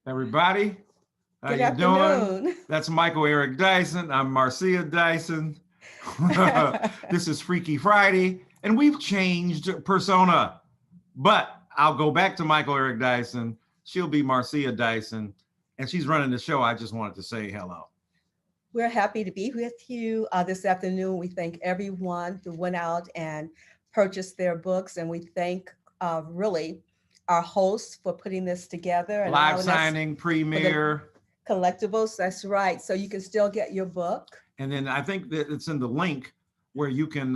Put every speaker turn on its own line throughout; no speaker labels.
Everybody, how
Good
you doing?
afternoon.
That's Michael Eric Dyson. I'm Marcia Dyson. This is Freaky Friday, and we've changed persona. But I'll go back to Michael Eric Dyson. She'll be Marcia Dyson, and she's running the show. I just wanted to say hello.
We're happy to be with you this afternoon. We thank everyone who went out and purchased their books, and we thank really our hosts for putting this together and
Live
allowing us
signing,
for the
premiere,
collectibles. That's right. So you can still get your book.
and then I think that it's in the link where you can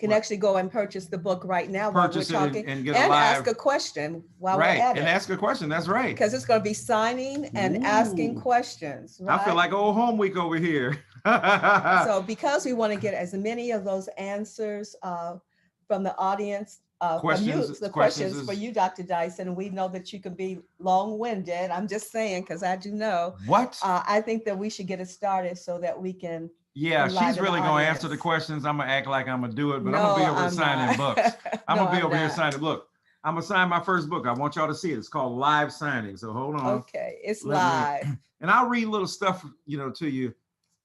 Can actually go and purchase the book right now while we're
purchase it and,
talking
and get a
and
live
ask a question while
right
we're at
and
it.
ask a question. That's right.
Because it's going to be signing and asking
Ooh.
questions. Right?
I feel like old home week over here.
So because we want to get as many of those answers from the audience, from you, the questions for you, Dr. Dyson, and we know that you can be long-winded. I'm just saying, because I do know.
What?
I think that we should get it started so that we can.
Yeah, she's
enlighten the
really going to
audience.
answer the questions. I'm going to act like I'm going to do it, but
No,
I'm going to be over here
I'm
signing
not.
books. I'm
No,
going to be
I'm
over here
not.
signing. Look, I'm going to sign my first book. I want y'all to see it. It's called Live Signing. So hold on.
Okay, it's
Let me-
live.
And I'll read little stuff, to you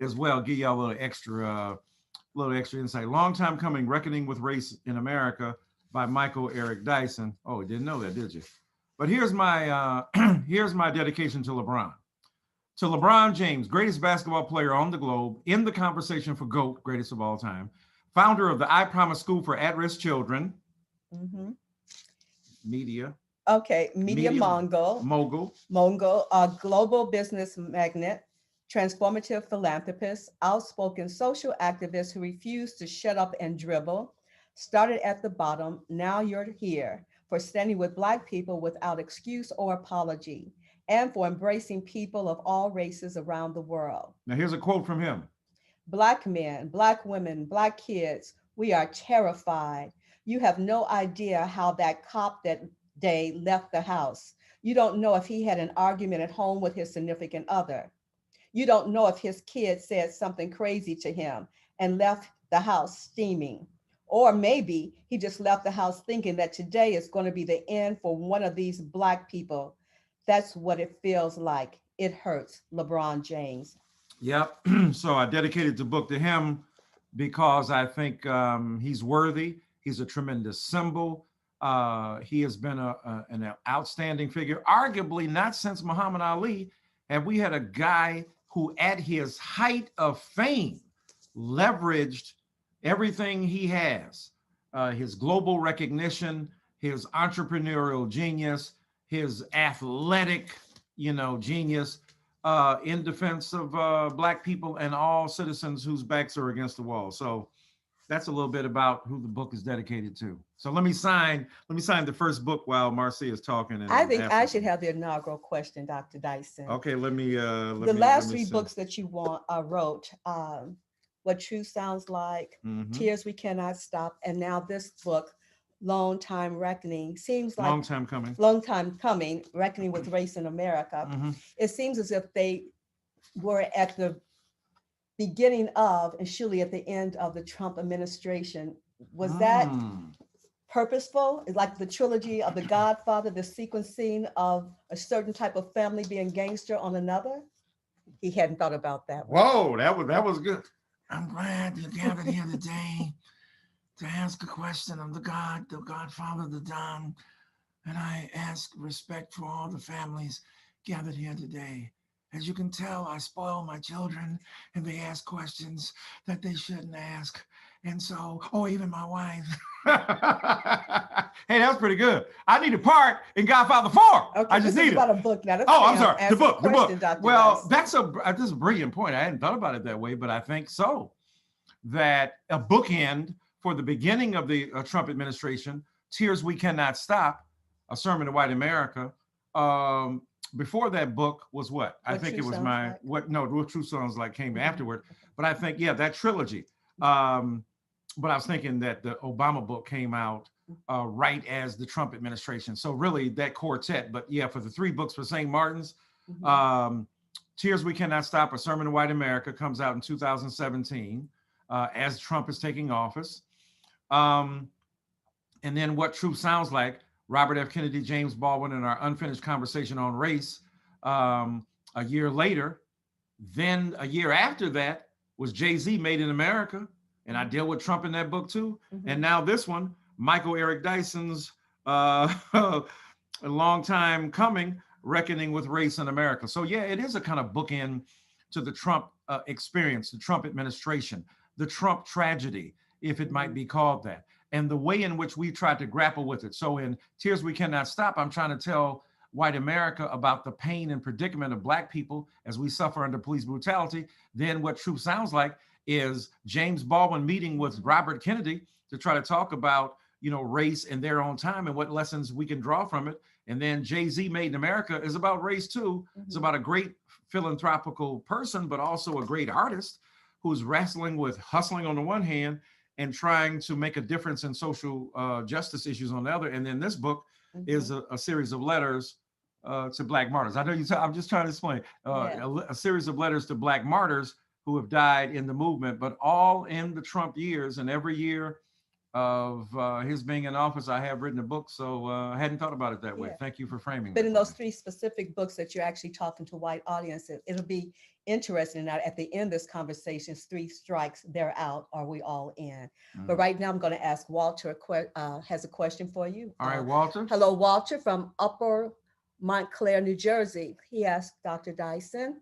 as well. Give y'all a little extra insight. Long time coming, Reckoning with Race in America by Michael Eric Dyson. Oh, you didn't know that, did you? But here's my here's my dedication to LeBron. To LeBron James, greatest basketball player on the globe, in the conversation for GOAT, greatest of all time, founder of the I Promise School for At-Risk Children,
Mm-hmm.
media
Okay, media mogul, a global business magnate, transformative philanthropist, outspoken social activist who refused to shut up and dribble, started at the bottom, now you're here, for standing with Black people without excuse or apology, and for embracing people of all races around the world.
Now here's a quote from him.
Black men, Black women, Black kids, we are terrified. You have no idea how that cop that day left the house. You don't know if he had an argument at home with his significant other. You don't know if his kid said something crazy to him and left the house steaming. Or maybe he just left the house thinking that today is going to be the end for one of these Black people. That's what it feels like. It hurts. LeBron James.
Yep. So I dedicated the book to him because I think he's worthy. He's a tremendous symbol. He has been an outstanding figure, arguably not since Muhammad Ali have we had a guy who at his height of fame leveraged everything he has, his global recognition, his entrepreneurial genius, his athletic, genius, in defense of Black people and all citizens whose backs are against the wall. So that's a little bit about who the book is dedicated to. So let me sign the first book while Marcia is talking. And
I think I should have the inaugural question, Dr. Dyson.
Okay, let me.
The last three books that you wrote, What Truth Sounds Like,
Mhm.
Tears We Cannot Stop, and now this book, Long Time Reckoning, seems like
Long time coming.
Long Time Coming, Reckoning with Race in America.
Mhm.
It seems as if they were at the beginning of and surely at the end of the Trump administration. Was that purposeful? It's like the trilogy of the Godfather, the sequencing of a certain type of family being gangster on another? He hadn't thought about that one.
Whoa, that was good. I'm glad you gathered here today to ask a question of the Godfather, the Don, and I ask respect for all the families gathered here today. As you can tell, I spoil my children and they ask questions that they shouldn't ask. And so, even my wife. Hey, that was pretty good. I need a part in Godfather 4.
Okay,
I just
this
need
is
it.
about a book now.
I'm sorry. The book.
Dr.
Well,
Dyson.
this is a brilliant point. I hadn't thought about it that way, but I think so. That a bookend for the beginning of the Trump administration, Tears We Cannot Stop, a sermon to white America. Before that book was what? I think it was What True Sounds Like came afterward. But I think, that trilogy. But I was thinking that the Obama book came out right as the Trump administration. So really that quartet, but for the three books for St. Martin's, Tears We Cannot Stop, a sermon to white America comes out in 2017 as Trump is taking office. And then What Truth Sounds Like, Robert F. Kennedy, James Baldwin, and our unfinished conversation on race A year later, then a year after that was Jay-Z, Made in America. And I deal with Trump in that book too. And now this one, Michael Eric Dyson's a long time coming, Reckoning with Race in America. So yeah, it is a kind of bookend to the Trump experience, the Trump administration, the Trump tragedy, if it might be called that, and the way in which we tried to grapple with it. So in Tears We Cannot Stop, I'm trying to tell white America about the pain and predicament of Black people as we suffer under police brutality. Then what Truth sounds like is James Baldwin meeting with Robert Kennedy to try to talk about, you know, race in their own time and what lessons we can draw from it. And then Jay-Z, Made in America is about race too. It's about a great philanthropical person, but also a great artist who's wrestling with hustling on the one hand and trying to make a difference in social justice issues on the other. And then this book is a series of letters to Black martyrs. I know I'm just trying to explain a series of letters to Black martyrs who have died in the movement, but all in the Trump years. And every year of his being in office, I have written a book. So I hadn't thought about it that way. Thank you for framing
But
that.
in those 3 specific books that you're actually talking to white audiences, it'll be interesting. Now, at the end of this conversation, 3 strikes, they're out. Are we all in? But right now, I'm going to ask Walter has a question for you.
All right, Walter.
Hello, Walter from Upper Montclair, New Jersey. He asked Dr. Dyson,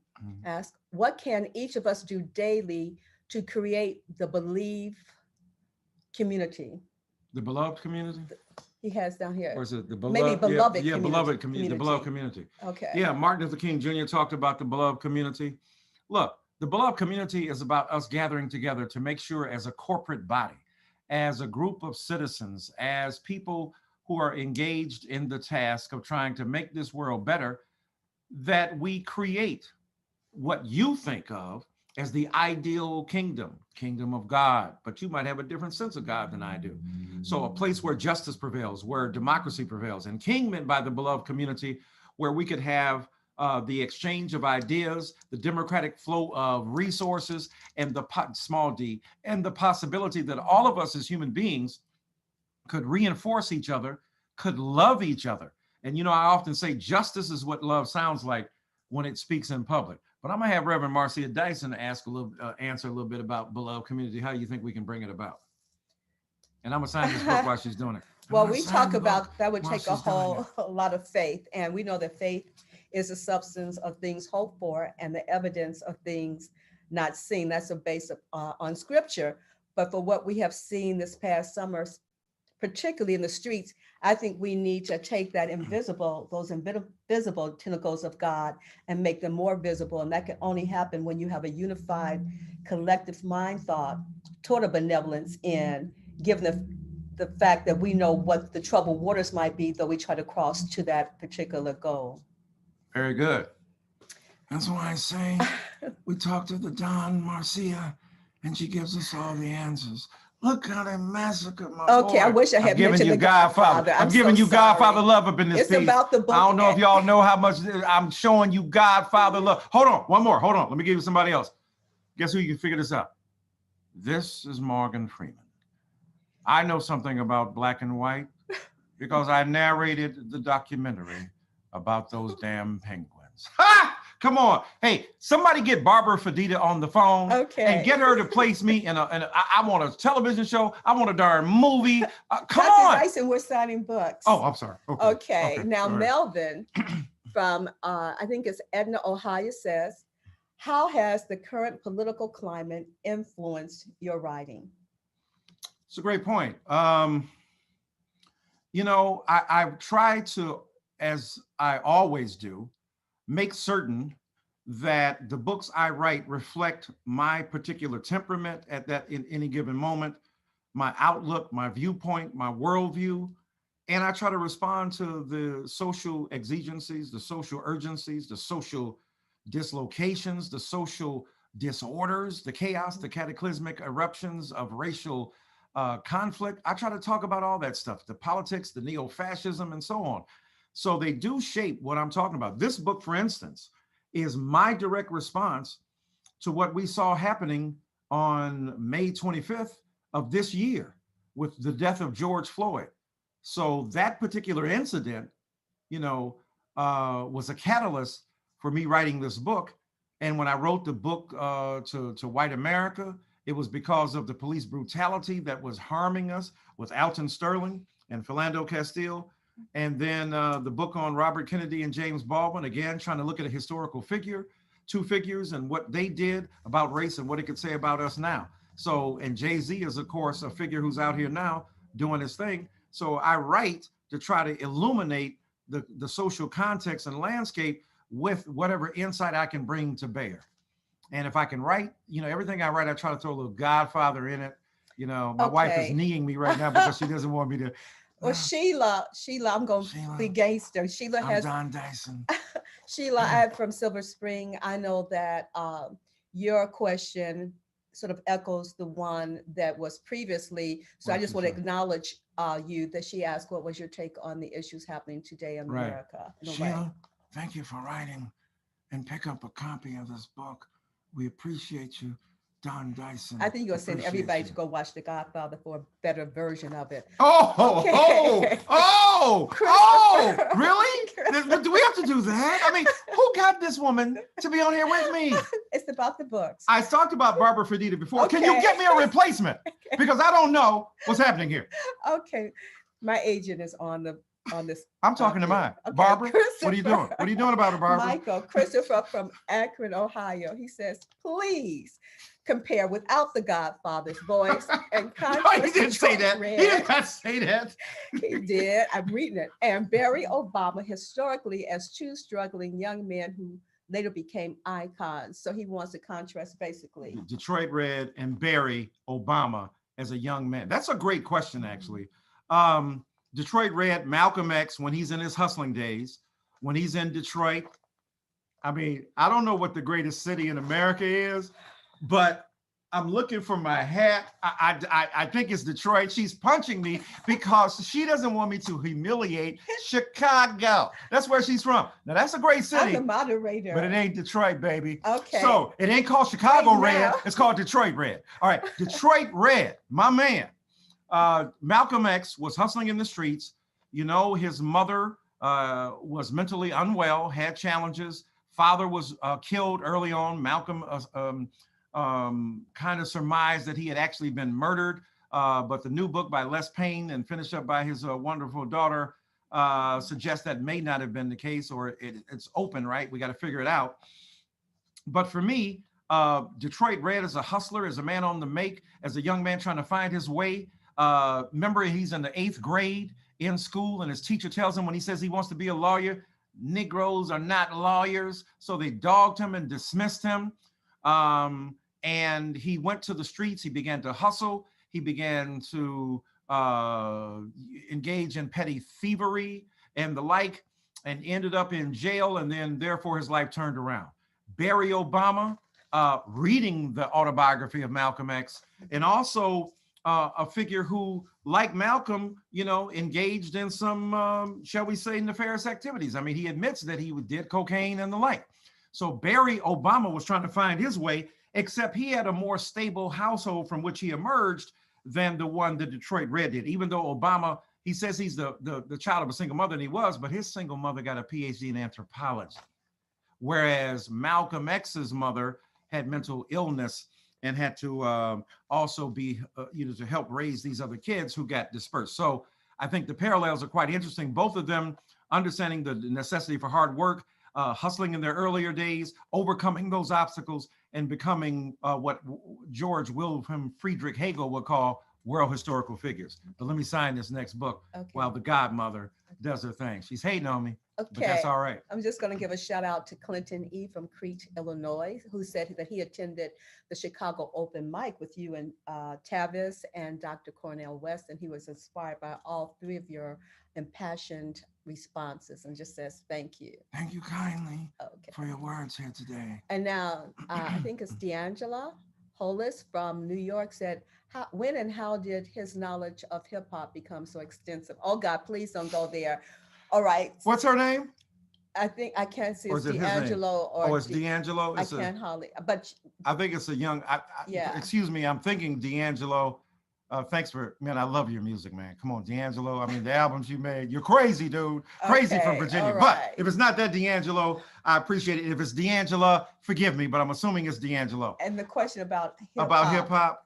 what can each of us do daily to create the believe community?
The beloved community?
He has down here.
Or is it the beloved?
Maybe beloved
community.
beloved
community. The beloved community.
Okay.
Yeah, Martin Luther King Jr. talked about the beloved community. Look, the beloved community is about us gathering together to make sure as a corporate body, as a group of citizens, as people who are engaged in the task of trying to make this world better, that we create what you think of as the ideal kingdom of God, but you might have a different sense of God than I do. So a place where justice prevails, where democracy prevails. And King meant by the beloved community, where we could have the exchange of ideas, the democratic flow of resources, and the small d, and the possibility that all of us as human beings could reinforce each other, could love each other. And, you know, I often say justice is what love sounds like when it speaks in public. But I'm gonna have Reverend Marcia Dyson answer a little bit about beloved community. How do you think we can bring it about? And I'm gonna sign this book while she's doing it.
Well, we talk about that would take a lot of faith. And we know that faith is the substance of things hoped for and the evidence of things not seen. That's a base on scripture. But for what we have seen this past summer, particularly in the streets, I think we need to take that those invisible tentacles of God and make them more visible. And that can only happen when you have a unified collective mind thought toward a benevolence in given the fact that we know what the troubled waters might be, though we try to cross to that particular goal.
Very good. That's why I say we talk to the Don Marcia and she gives us all the answers. Look how they massacred my boy.
I wish I had mentioned the Godfather.
I'm giving you Godfather love up in this piece.
It's about the book.
I don't know if y'all know how much I'm showing you Godfather love. Hold on, one more. Hold on. Let me give you somebody else. Guess who you can figure this out? This is Morgan Freeman. I know something about black and white because I narrated the documentary about those damn penguins. Ha! Come on. Hey, somebody get Barbara Fadita on the phone and get her to place me in I want a television show. I want a darn movie. Come on.
Dr. Dyson, we're signing books.
Oh, I'm sorry.
Okay. Now, right. Melvin from, I think it's Edna, Ohio says, how has the current political climate influenced your writing?
It's a great point. You know, I've tried to, as I always do, make certain that the books I write reflect my particular temperament at that in any given moment, my outlook, my viewpoint, my worldview. And I try to respond to the social exigencies, the social urgencies, the social dislocations, the social disorders, the chaos, the cataclysmic eruptions of racial conflict. I try to talk about all that stuff, the politics, the neo-fascism, and so on. So they do shape what I'm talking about. This book, for instance, is my direct response to what we saw happening on May 25th of this year with the death of George Floyd. So that particular incident, you know, was a catalyst for me writing this book. And when I wrote the book to white America, it was because of the police brutality that was harming us with Alton Sterling and Philando Castile. And then the book on Robert Kennedy and James Baldwin, again, trying to look at a historical figure, two figures, and what they did about race and what it could say about us now. So, and Jay-Z is, of course, a figure who's out here now doing his thing. So I write to try to illuminate the social context and landscape with whatever insight I can bring to bear. And if I can write, you know, everything I write, I try to throw a little Godfather in it. You know, my wife is kneeing me right now because she doesn't want me to.
Well, Sheila, I'm going to be gangster. Sheila
I'm
has.
Don Dyson.
Sheila, I'm from Silver Spring. I know that your question sort of echoes the one that was previously. So I just want to acknowledge you that she asked, what was your take on the issues happening today in America?
Sheila, thank you for writing, and pick up a copy of this book. We appreciate you, Don Dyson.
I think you're going to send everybody to go watch The Godfather for a better version of it.
Really? Do we have to do that? I mean, who got this woman to be on here with me?
It's about the books.
I talked about Barbara Fredita before. Can you get me a replacement? Because I don't know what's happening here.
Okay. My agent is on this.
I'm talking to mine. Okay. Barbara, what are you doing? What are you doing about it, Barbara?
Michael, Christopher from Akron, Ohio. He says, please compare without the Godfather's voice and contrast.
No, he didn't say that. He did not say that.
He did. I'm reading it. And Barry Obama historically as two struggling young men who later became icons. So he wants to contrast basically.
Detroit Red and Barry Obama as a young man. That's a great question, actually. Detroit Red, Malcolm X, when he's in his hustling days, when he's in Detroit. I mean, I don't know what the greatest city in America is, but I'm looking for my hat. I think it's Detroit. She's punching me because she doesn't want me to humiliate Chicago. That's where she's from. Now, that's a great city.
I'm the moderator.
But it ain't Detroit, baby.
Okay.
So it ain't called Chicago Red. It's called Detroit Red. All right, Detroit Red, my man. Malcolm X was hustling in the streets. You know, his mother was mentally unwell, had challenges. Father was killed early on. Malcolm kind of surmised that he had actually been murdered. But the new book by Les Payne and finished up by his wonderful daughter suggests that may not have been the case, or it's open, right? We got to figure it out. But for me, Detroit Red as a hustler, as a man on the make, as a young man trying to find his way. Remember, he's in the 8th grade in school, and his teacher tells him when he says he wants to be a lawyer, Negroes are not lawyers. So they dogged him and dismissed him. And he went to the streets. He began to hustle. He began to engage in petty thievery and the like, and ended up in jail. And then therefore his life turned around. Barry Obama, reading the autobiography of Malcolm X, and also a figure who, like Malcolm, you know, engaged in some, shall we say, nefarious activities. I mean, he admits that he did cocaine and the like. So Barry Obama was trying to find his way, except he had a more stable household from which he emerged than the one the Detroit Red did. Even though Obama, he says he's the child of a single mother, and he was, but his single mother got a PhD in anthropology. Whereas Malcolm X's mother had mental illness and had to also be, to help raise these other kids who got dispersed. So I think the parallels are quite interesting. Both of them understanding the necessity for hard work, hustling in their earlier days, overcoming those obstacles, and becoming what George Wilhelm Friedrich Hegel would call world historical figures. But let me sign this next book while the godmother does her thing. She's hating on me, but that's all right.
I'm just going to give a shout out to Clinton E. from Crete, Illinois, who said that he attended the Chicago open mic with you and Tavis and Dr. Cornel West, and he was inspired by all three of your impassioned responses, and just says thank you.
Thank you kindly for your words here today.
And now I think it's D'Angela Hollis from New York said, when and how did his knowledge of hip hop become so extensive? Oh God, please don't go there. All right.
What's her name?
I think I can't see.
It's
D'Angelo or
it's D'Angelo.
I can't hardly, but
I think it's a young.
Yeah.
Excuse me. I'm thinking D'Angelo. Thanks for, man, I love your music, man. Come on, D'Angelo. I mean, the albums you made, you're crazy, dude. Crazy from Virginia.
Right.
But if it's not that D'Angelo, I appreciate it. If it's D'Angela, forgive me, but I'm assuming it's D'Angelo.
And the question about hip-hop.
About hip-hop.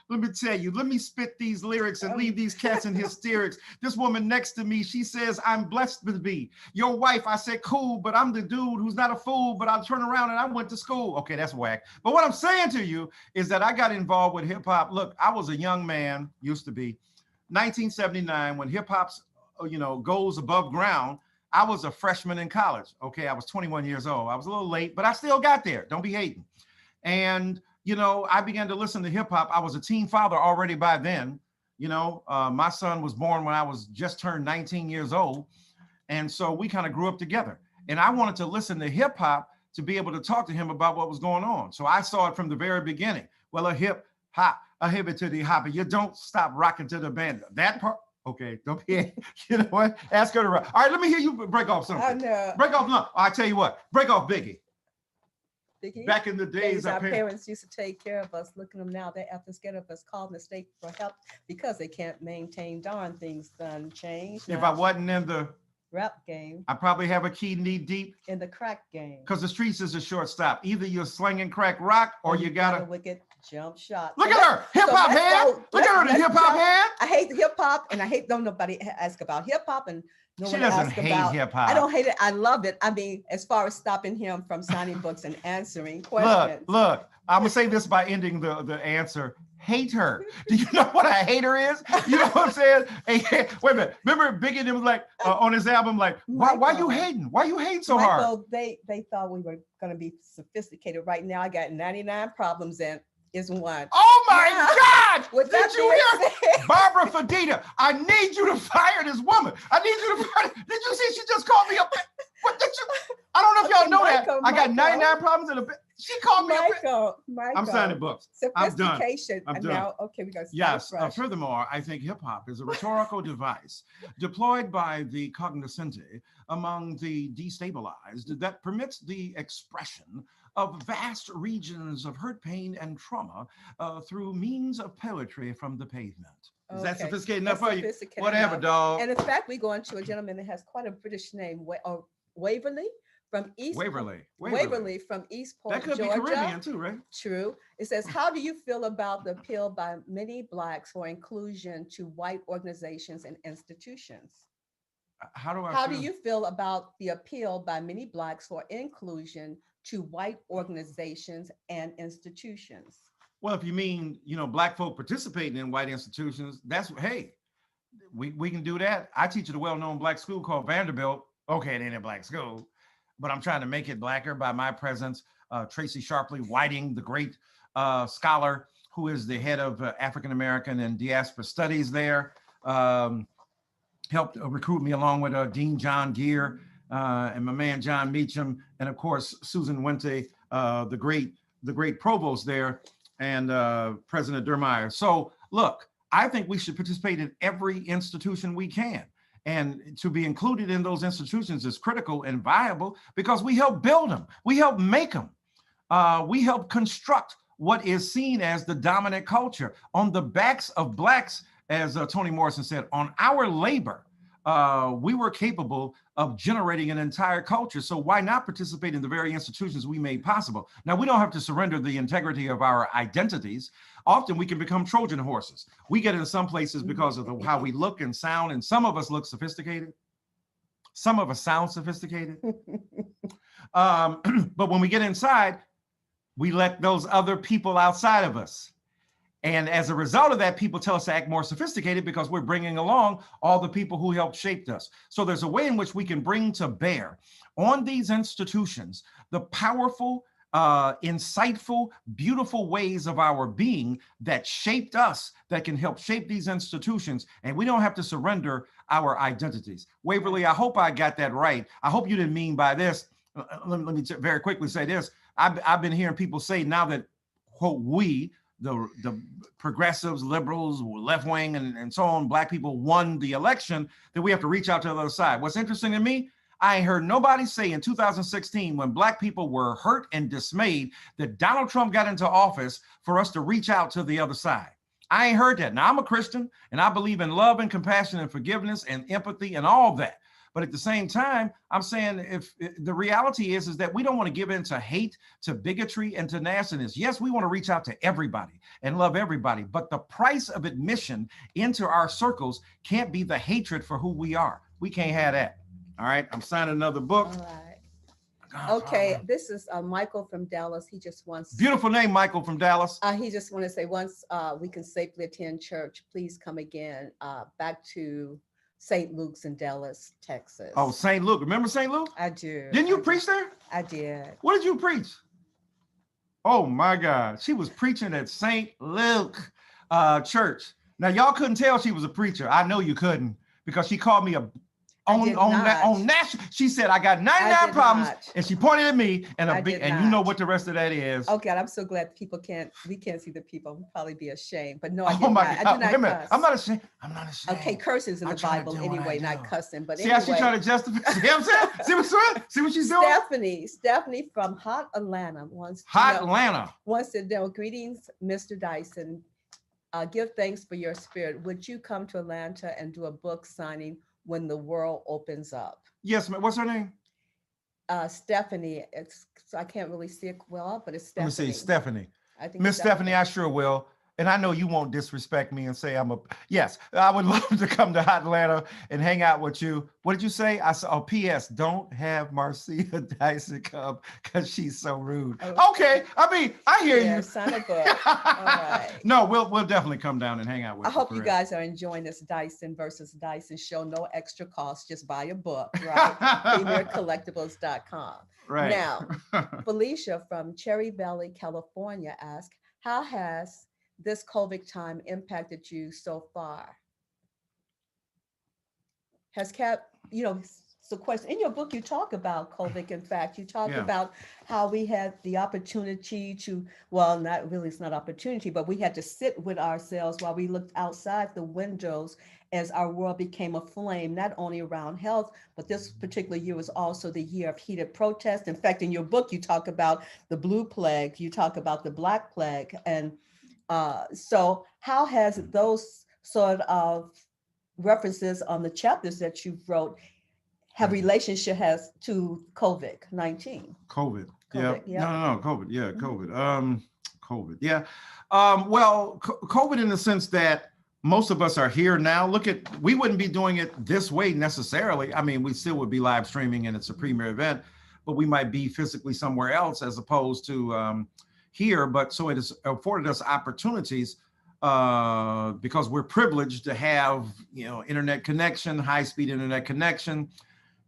Let me tell you, let me spit these lyrics and leave these cats in hysterics. This woman next to me, she says, I'm blessed to be your wife. I said, cool, but I'm the dude who's not a fool, but I'll turn around and I went to school. Okay, that's whack. But what I'm saying to you is that I got involved with hip hop. Look, I was a young man, used to be, 1979, when hip hop's, goes above ground. I was a freshman in college. Okay, I was 21 years old. I was a little late, but I still got there. Don't be hating. And I began to listen to hip hop. I was a teen father already by then. My son was born when I was just turned 19 years old. And so we kind of grew up together. And I wanted to listen to hip hop to be able to talk to him about what was going on. So I saw it from the very beginning. Well, a hip hop, a hip to the hopper. You don't stop rocking to the band. That part. Okay, don't be, you know what? Ask her to rock. All right, let me hear you break off something.
I know.
Break off, no, I tell you what, break off Biggie.
Biggie.
Back in the days,
our parents used to take care of us. Look at them now. They have to scared of us, calling the state for help because they can't maintain. Darn, things done changed.
If I wasn't in the
rap game,
I probably have a key knee deep
in the crack game.
Because the streets is a short stop. Either you're slinging crack rock or you got
a wicked jump shot.
Look at her, hip hop hand. Look at her, the hip hop hand.
I hate hip hop, and I hate don't nobody ask about hip hop, and no
she
one
doesn't
asks
hate
about
hip hop.
I don't hate it. I love it. I mean, as far as stopping him from signing books and answering questions.
Look. I'm gonna say this by ending the answer. Hate her. Do you know what a hater is? You know what I'm saying? Hey, wait a minute. Remember Biggie was like on his album, like, why you hating? Why you hating so hard?
They thought we were gonna be sophisticated. Right now, I got 99 problems and is one.
Oh my God!
Did
you hear? Barbara Fadita, I need you to fire this woman. I need you to fire. Did you see she just called me up? What did you? I don't know if y'all know that. I got 99 problems in a. She called me
Michael.
I'm signing books. I'm done.
I'm done. Now, okay, we got to
Yes. Furthermore, I think hip hop is a rhetorical device deployed by the cognoscenti among the destabilized that permits the expression of vast regions of hurt, pain, and trauma through means of poetry from the pavement. Is that sophisticated enough for you? Whatever, dog.
And in fact, we go into a gentleman that has quite a British name, Waverly. From East Waverly from Eastport,
that could
Georgia.
Be Caribbean too, right?
True. It says, how do you feel about the appeal by many Blacks for inclusion to white organizations and institutions? How do you feel about the appeal by many Blacks for inclusion to white organizations and institutions?
Well, if you mean, Black folk participating in white institutions, hey, we can do that. I teach at a well-known Black school called Vanderbilt. Okay, it ain't a Black school, but I'm trying to make it Blacker by my presence. Tracy Sharpley Whiting, the great scholar who is the head of African-American and diaspora studies there, helped recruit me along with Dean John Gear and my man John Meacham, and of course Susan Wente, the great provost there, and President Dermeyer. So look, I think we should participate in every institution we can. And to be included in those institutions is critical and viable because we help build them. We help make them. We help construct what is seen as the dominant culture on the backs of Blacks, as Toni Morrison said, on our labor. We were capable of generating an entire culture. So why not participate in the very institutions we made possible? Now, we don't have to surrender the integrity of our identities. Often we can become Trojan horses. We get in some places because of how we look and sound, and some of us look sophisticated. Some of us sound sophisticated. But when we get inside, we let those other people outside of us. And as a result of that, people tell us to act more sophisticated because we're bringing along all the people who helped shape us. So there's a way in which we can bring to bear on these institutions the powerful, insightful, beautiful ways of our being that shaped us, that can help shape these institutions. And we don't have to surrender our identities. Waverly, I hope I got that right. I hope you didn't mean by this. Let me very quickly say this. I've been hearing people say now that, quote, we, the progressives, liberals, left wing, and so on, Black people won the election, that we have to reach out to the other side. What's interesting to me, I ain't heard nobody say in 2016, when Black people were hurt and dismayed, that Donald Trump got into office for us to reach out to the other side. I ain't heard that. Now, I'm a Christian, and I believe in love and compassion and forgiveness and empathy and all that. But at the same time, I'm saying if the reality is that we don't want to give in to hate, to bigotry, and to nastiness. Yes, we want to reach out to everybody and love everybody. But the price of admission into our circles can't be the hatred for who we are. We can't have that. All right. I'm signing another book.
All right. Okay, this is Michael from Dallas. He just wants
beautiful name, Michael from Dallas.
He just want to say, once we can safely attend church, please come again back to St. Luke's in Dallas, Texas.
Oh, St. Luke. Remember St. Luke?
I do.
Didn't you preach there?
I did.
What did you preach? Oh my God. She was preaching at St. Luke church. Now y'all couldn't tell she was a preacher. I know you couldn't, because she called me on national. She said, I got 99 problems. And she pointed at me and you know what the rest of that is.
Oh God, I'm so glad we can't see the people. We'll probably be ashamed. But no, I did
not.
I did not cuss.
I'm not ashamed. I'm not ashamed.
Okay, curses in the Bible anyway, not cussing. But
see
anyway.
How she trying to justify. See what I'm saying? See what she's doing?
Stephanie from Hot Atlanta wants to know, greetings, Mr. Dyson. Give thanks for your spirit. Would you come to Atlanta and do a book signing when the world opens up?
Yes, ma'am. What's her name?
Stephanie. I can't really see it well, but it's Stephanie.
Let me see, Stephanie.
I think
Miss Stephanie, I sure will. And I know you won't disrespect me and say yes, I would love to come to Atlanta and hang out with you. What did you say? I said, oh, P.S. Don't have Marcia Dyson come because she's so rude. Oh. Okay. I mean, I hear you.
Sign a book. All right.
No, we'll definitely come down and hang out with you.
I hope you guys are enjoying this Dyson versus Dyson show. No extra cost. Just buy a book, right? PremierCollectibles.com.
Right.
Now, Felicia from Cherry Valley, California asks, how has this COVID time impacted you so far? Has kept, it's a question. In your book, you talk about COVID. In fact, you talk about how we had the opportunity to, well, not really, it's not opportunity, but we had to sit with ourselves while we looked outside the windows as our world became aflame, not only around health, but this particular year was also the year of heated protest. In fact, in your book, you talk about the blue plague, you talk about the black plague, and so how has those sort of references on the chapters that you wrote have relationship has to COVID-19?
COVID.
Yeah.
No, COVID. Yeah, COVID. COVID. Yeah. Well, COVID in the sense that most of us are here now. We wouldn't be doing it this way necessarily. I mean, we still would be live streaming and it's a premier event, but we might be physically somewhere else as opposed to here. But so it has afforded us opportunities because we're privileged to have, internet connection, high-speed internet connection,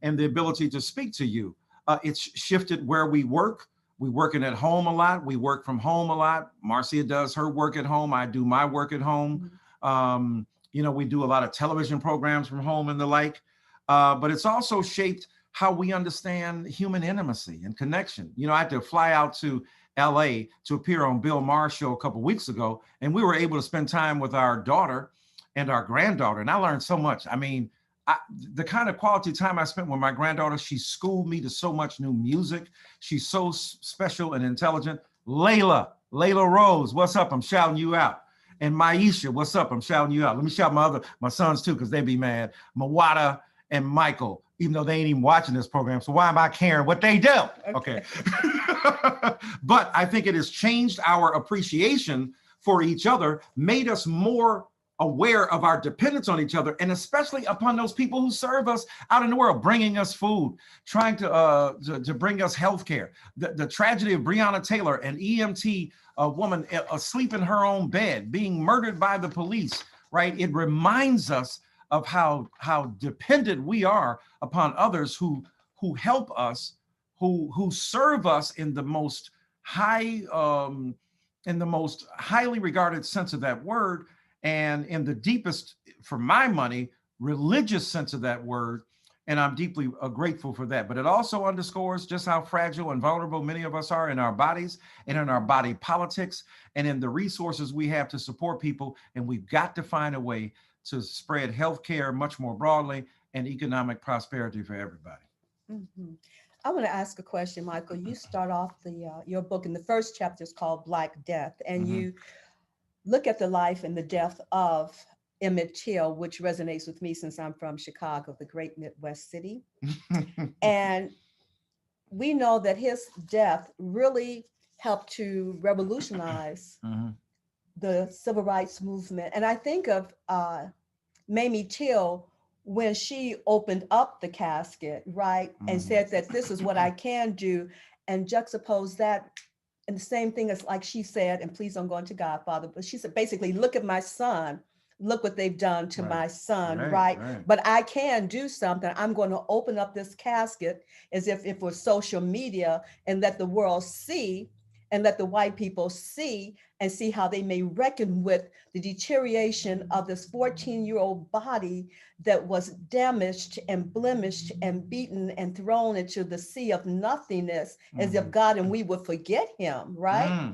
and the ability to speak to you. It's shifted where we work. We're working at home a lot. We work from home a lot. Marcia does her work at home. I do my work at home. We do a lot of television programs from home and the like. But it's also shaped how we understand human intimacy and connection. I had to fly out to LA to appear on Bill Maher's show a couple of weeks ago, and we were able to spend time with our daughter and our granddaughter. And I learned so much. I mean, the kind of quality time I spent with my granddaughter, she schooled me to so much new music. She's so special and intelligent. Layla Rose, what's up? I'm shouting you out. And Maisha, what's up? I'm shouting you out. Let me shout my sons too, because they be mad. Mawada and Michael, even though they ain't even watching this program. So why am I caring what they do? Okay. But I think it has changed our appreciation for each other, made us more aware of our dependence on each other, and especially upon those people who serve us out in the world, bringing us food, trying to bring us healthcare. The tragedy of Breonna Taylor, an EMT woman asleep in her own bed, being murdered by the police, right? It reminds us of how dependent we are upon others who help us, who serve us in the most highly regarded sense of that word, and in the deepest, for my money, religious sense of that word. And I'm deeply grateful for that. But it also underscores just how fragile and vulnerable many of us are in our bodies and in our body politics and in the resources we have to support people. And we've got to find a way to spread healthcare much more broadly and economic prosperity for everybody.
Mm-hmm. I want to ask a question, Michael. You start off your book, and the first chapter is called Black Death, and you look at the life and the death of Emmett Till, which resonates with me since I'm from Chicago, the great Midwest city. And we know that his death really helped to revolutionize the civil rights movement. And I think of Mamie Till when she opened up the casket, right, and said that this is what I can do, and juxtapose that. And the same thing as like she said, and please don't go into Godfather, but she said basically, look at my son, look what they've done to my son, right? But I can do something. I'm going to open up this casket as if it was social media and let the world see, and let the white people see, and see how they may reckon with the deterioration of this 14-year-old body that was damaged and blemished and beaten and thrown into the sea of nothingness, as if God and we would forget him, right?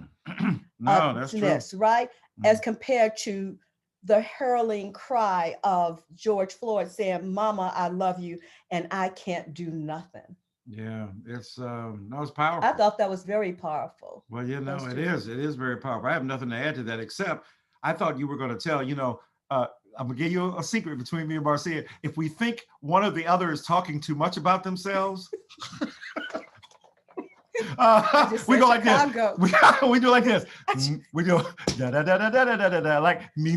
No, that's true.
Right? As compared to the hurling cry of George Floyd saying, "Mama, I love you, and I can't do nothing."
Yeah, it's powerful.
I thought that was very powerful.
Well, it is very powerful. I have nothing to add to that, except I thought you were going to tell, I'm gonna give you a secret between me and Marcia. If we think one or the other is talking too much about themselves, we go like this. We do like this. We do da da da da da da da da, like me.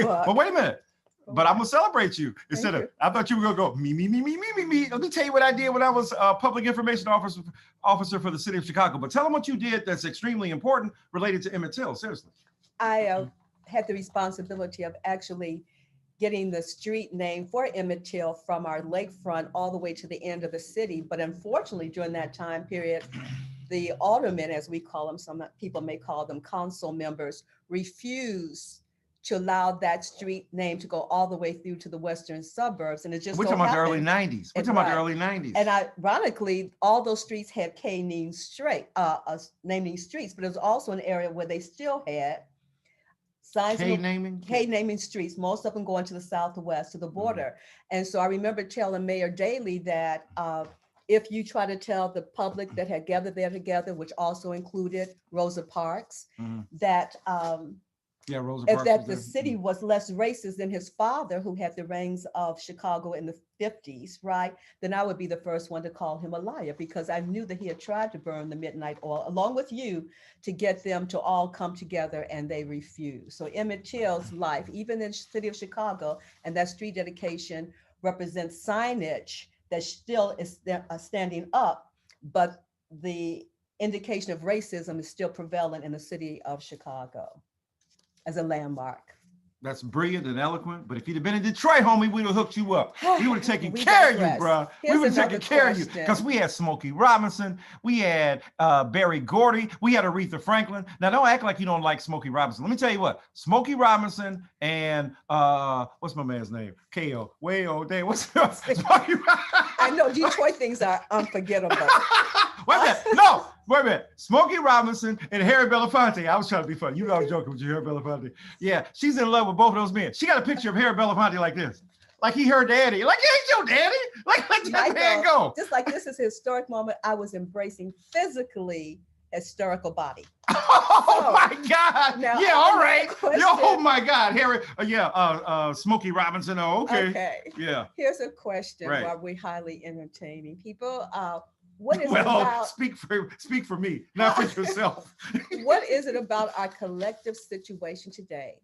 But wait a minute. But I'm gonna celebrate you instead of. I thought you were gonna go me. Let me tell you what I did when I was public information officer for the city of Chicago. But tell them what you did that's extremely important related to Emmett Till. Seriously.
I had the responsibility of actually getting the street name for Emmett Till from our lakefront all the way to the end of the city. But unfortunately, during that time period, the aldermen, as we call them, some people may call them council members, refused to allow that street name to go all the way through to the western suburbs. And it just
we're talking about the early 90s. We're talking about the early 90s.
And ironically, all those streets had naming streets, but it was also an area where they still had signs naming streets, most of them going to the southwest, to the border. And so I remember telling Mayor Daley that if you try to tell the public that had gathered there together, which also included Rosa Parks, that
Rosa Parks
that the city was less racist than his father, who had the reins of Chicago in the 50s, right? Then I would be the first one to call him a liar, because I knew that he had tried to burn the midnight oil along with you to get them to all come together, and they refused. So Emmett Till's life, even in the city of Chicago, and that street dedication represents signage that still is standing up, but the indication of racism is still prevalent in the city of Chicago as a landmark.
That's brilliant and eloquent. But if you'd have been in Detroit, homie, we'd have hooked you up. We would have taken care of you, bro. We would have taken care of you, because we had Smokey Robinson, we had Berry Gordy, we had Aretha Franklin. Now, don't act like you don't like Smokey Robinson. Let me tell you what, Smokey Robinson and what's my man's name? K.O. Way old day. What's Smokey Robinson?
I know Detroit things are unforgettable.
Wait a minute. No, wait a minute. Smokey Robinson and Harry Belafonte. I was trying to be funny. You know I was joking with you, Harry Belafonte. Yeah, she's in love with both of those men. She got a picture of Harry Belafonte like this. Like he her daddy. Like, he ain't your daddy. Like, let that man go.
Just like this is a historic moment, I was embracing physically hysterical body.
Oh my God. Now, yeah, all right. Oh my God. Harry, Smokey Robinson. Oh, okay.
Okay.
Yeah.
Here's a question while we're highly entertaining people. What is it about?
Speak for me, not for yourself.
What is it about our collective situation today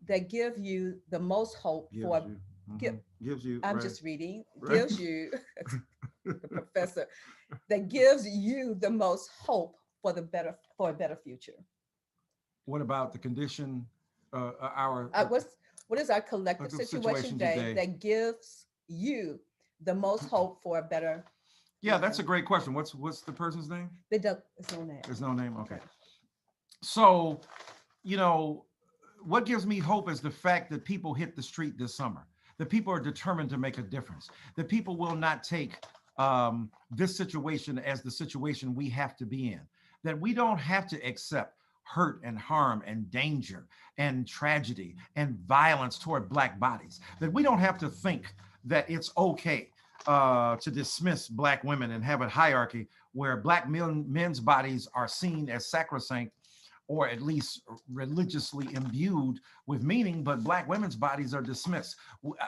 that gives you the most hope gives you? I'm just reading. Gives you the professor that gives you the most hope for a better future.
What about the condition?
What is our collective situation today that gives you the most hope for a better?
Yeah, that's a great question. What's the person's name?
There's no name.
There's no name. Okay. So, what gives me hope is the fact that people hit the street this summer. That people are determined to make a difference. That people will not take this situation as the situation we have to be in. That we don't have to accept hurt and harm and danger and tragedy and violence toward Black bodies. That we don't have to think that it's okay to dismiss Black women and have a hierarchy where Black men's bodies are seen as sacrosanct, or at least religiously imbued with meaning, but Black women's bodies are dismissed.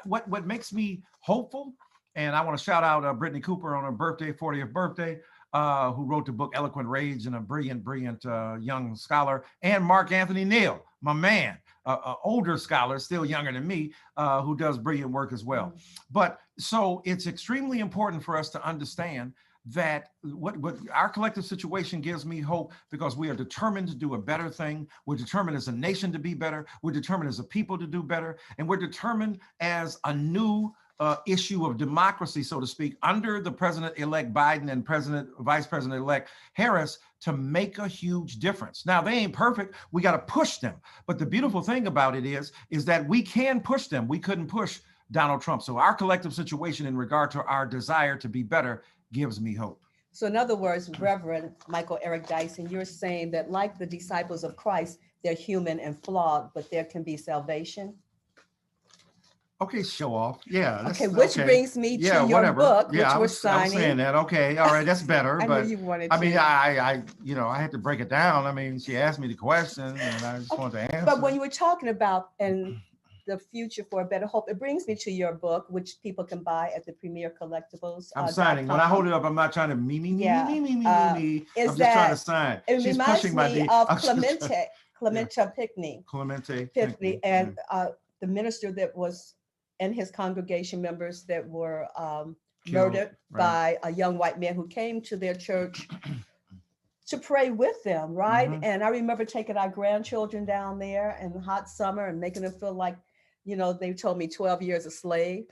What makes me hopeful, and I want to shout out Brittany Cooper on her birthday, 40th birthday, who wrote the book Eloquent Rage, and a brilliant young scholar, and Mark Anthony Neal, my man, an older scholar, still younger than me, who does brilliant work as well. But so it's extremely important for us to understand that what our collective situation gives me hope, because we are determined to do a better thing. We're determined as a nation to be better. We're determined as a people to do better. And we're determined as a new issue of democracy, so to speak, under the President-elect Biden and Vice President-elect Harris, to make a huge difference. Now, they ain't perfect. We got to push them. But the beautiful thing about it is that we can push them. We couldn't push Donald Trump. So our collective situation in regard to our desire to be better gives me hope.
So in other words, Reverend Michael Eric Dyson, you're saying that like the disciples of Christ, they're human and flawed, but there can be salvation?
Okay, show off. Yeah.
Okay, which brings me to your book, which we're signing.
I was saying that. Okay, all right, that's better.
I
but
knew you wanted
I mean,
to.
I had to break it down. I mean, she asked me the question, and I just wanted to answer.
But when you were talking about the future for a better hope, it brings me to your book, which people can buy at the Premier Collectibles.
I'm signing. When I hold it up, I'm not trying to me. I'm just trying to sign.
It
She's
reminds
pushing my
me
knee.
of Clementa Pinckney, and the minister that was, and his congregation members that were murdered by a young white man who came to their church to pray with them, right?
Mm-hmm.
And I remember taking our grandchildren down there in the hot summer and making them feel like, they told me 12 years a slave,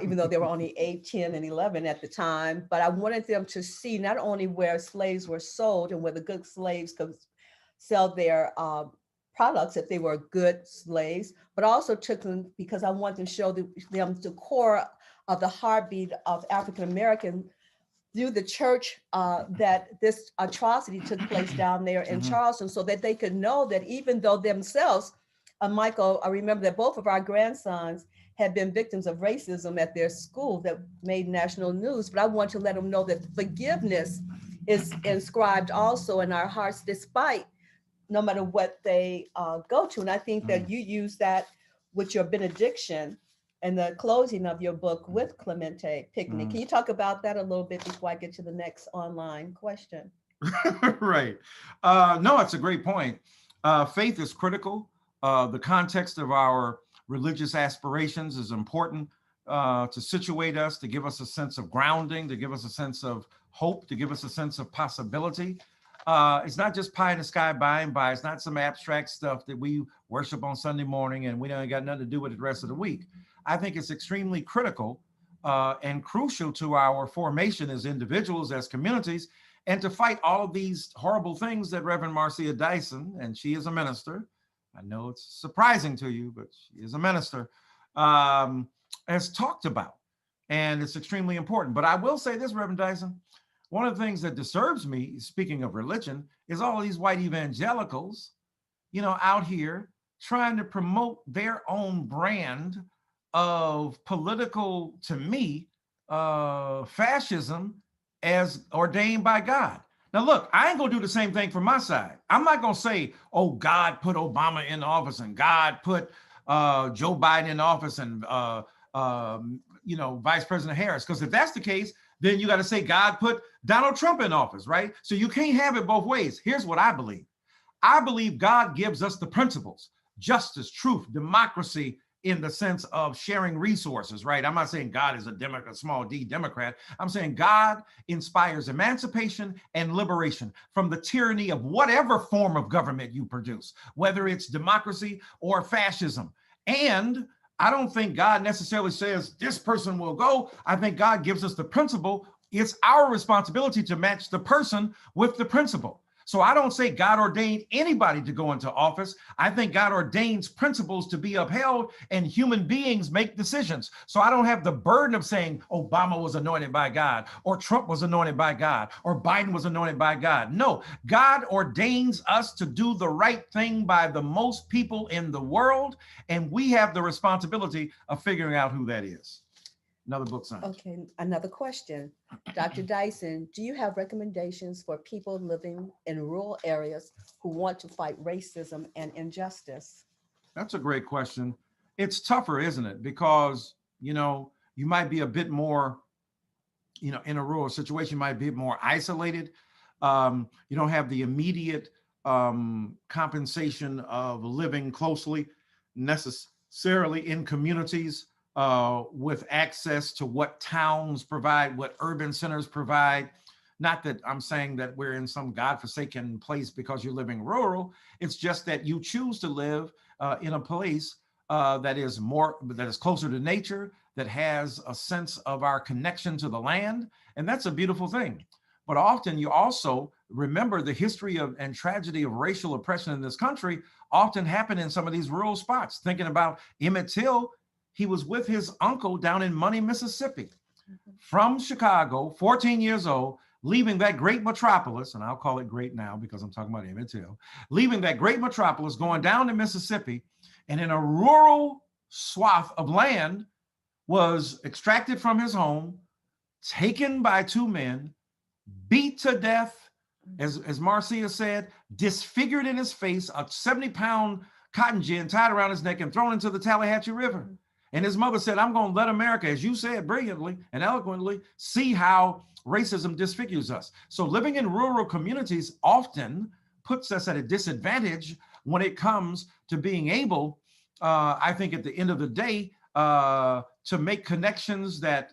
even though they were only 8, 10, and 11 at the time. But I wanted them to see not only where slaves were sold and where the good slaves could sell their products if they were good slaves, but also took them because I wanted to show them the core of the heartbeat of African American through the church, that this atrocity took place down there in Charleston, so that they could know that even though themselves, Michael, I remember that both of our grandsons had been victims of racism at their school that made national news, but I want to let them know that forgiveness is inscribed also in our hearts, despite no matter what they go to. And I think that you use that with your benediction and the closing of your book with Clementa Pinckney. Can you talk about that a little bit before I get to the next online question?
Right. No, it's a great point. Faith is critical. The context of our religious aspirations is important to situate us, to give us a sense of grounding, to give us a sense of hope, to give us a sense of possibility. It's not just pie in the sky by and by. It's not some abstract stuff that we worship on Sunday morning and we don't got nothing to do with it the rest of the week. I think it's extremely critical and crucial to our formation as individuals, as communities, and to fight all of these horrible things that Reverend Marcia Dyson, and she is a minister, I know it's surprising to you, but she is a minister, has talked about. And it's extremely important. But I will say this, Reverend Dyson, one of the things that disturbs me, speaking of religion, is all of these white evangelicals, out here trying to promote their own brand of political, to me, fascism as ordained by God. Now, look, I ain't gonna do the same thing from my side. I'm not gonna say, oh, God put Obama in office and God put Joe Biden in office and Vice President Harris. Because if that's the case, then you got to say God put Donald Trump in office, right? So you can't have it both ways. Here's what I believe. I believe God gives us the principles: justice, truth, democracy, in the sense of sharing resources, right? I'm not saying God is a Democrat, small d Democrat. I'm saying God inspires emancipation and liberation from the tyranny of whatever form of government you produce, whether it's democracy or fascism. And I don't think God necessarily says this person will go. I think God gives us the principle. It's our responsibility to match the person with the principle. So I don't say God ordained anybody to go into office. I think God ordains principles to be upheld, and human beings make decisions. So I don't have the burden of saying Obama was anointed by God, or Trump was anointed by God, or Biden was anointed by God. No, God ordains us to do the right thing by the most people in the world, and we have the responsibility of figuring out who that is. another book signed.
Okay, another question. Dr. Dyson, do you have recommendations for people living in rural areas who want to fight racism and injustice?
That's a great question. It's tougher, isn't it? Because, you might be a bit more, in a rural situation, you might be more isolated. You don't have the immediate compensation of living closely necessarily in communities with access to what towns provide, what urban centers provide. Not that I'm saying that we're in some godforsaken place because you're living rural. It's just that you choose to live in a place that is closer to nature, that has a sense of our connection to the land. And that's a beautiful thing. But often you also remember the history of and tragedy of racial oppression in this country often happened in some of these rural spots. Thinking about Emmett Till, he was with his uncle down in Money, Mississippi, from Chicago, 14 years old, leaving that great metropolis, and I'll call it great now because I'm talking about Emmett Till, leaving that great metropolis, going down to Mississippi, and in a rural swath of land was extracted from his home, taken by two men, beat to death, as Marcia said, disfigured in his face, a 70-pound cotton gin tied around his neck and thrown into the Tallahatchie River. And his mother said, I'm going to let America, as you said brilliantly and eloquently, see how racism disfigures us. So living in rural communities often puts us at a disadvantage when it comes to being able, I think at the end of the day, to make connections that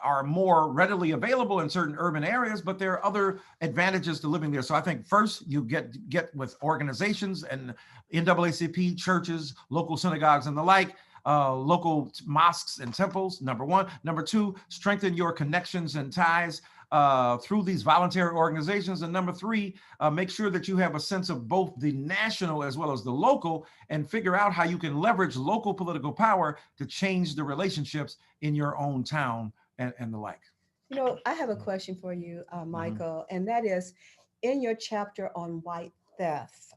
are more readily available in certain urban areas, but there are other advantages to living there. So I think first you get with organizations and NAACP, churches, local synagogues and the like, local mosques and temples, number one. Number two, strengthen your connections and ties through these voluntary organizations. And number three, make sure that you have a sense of both the national as well as the local, and figure out how you can leverage local political power to change the relationships in your own town and the like.
I have a question for you, Michael, and that is, in your chapter on white theft,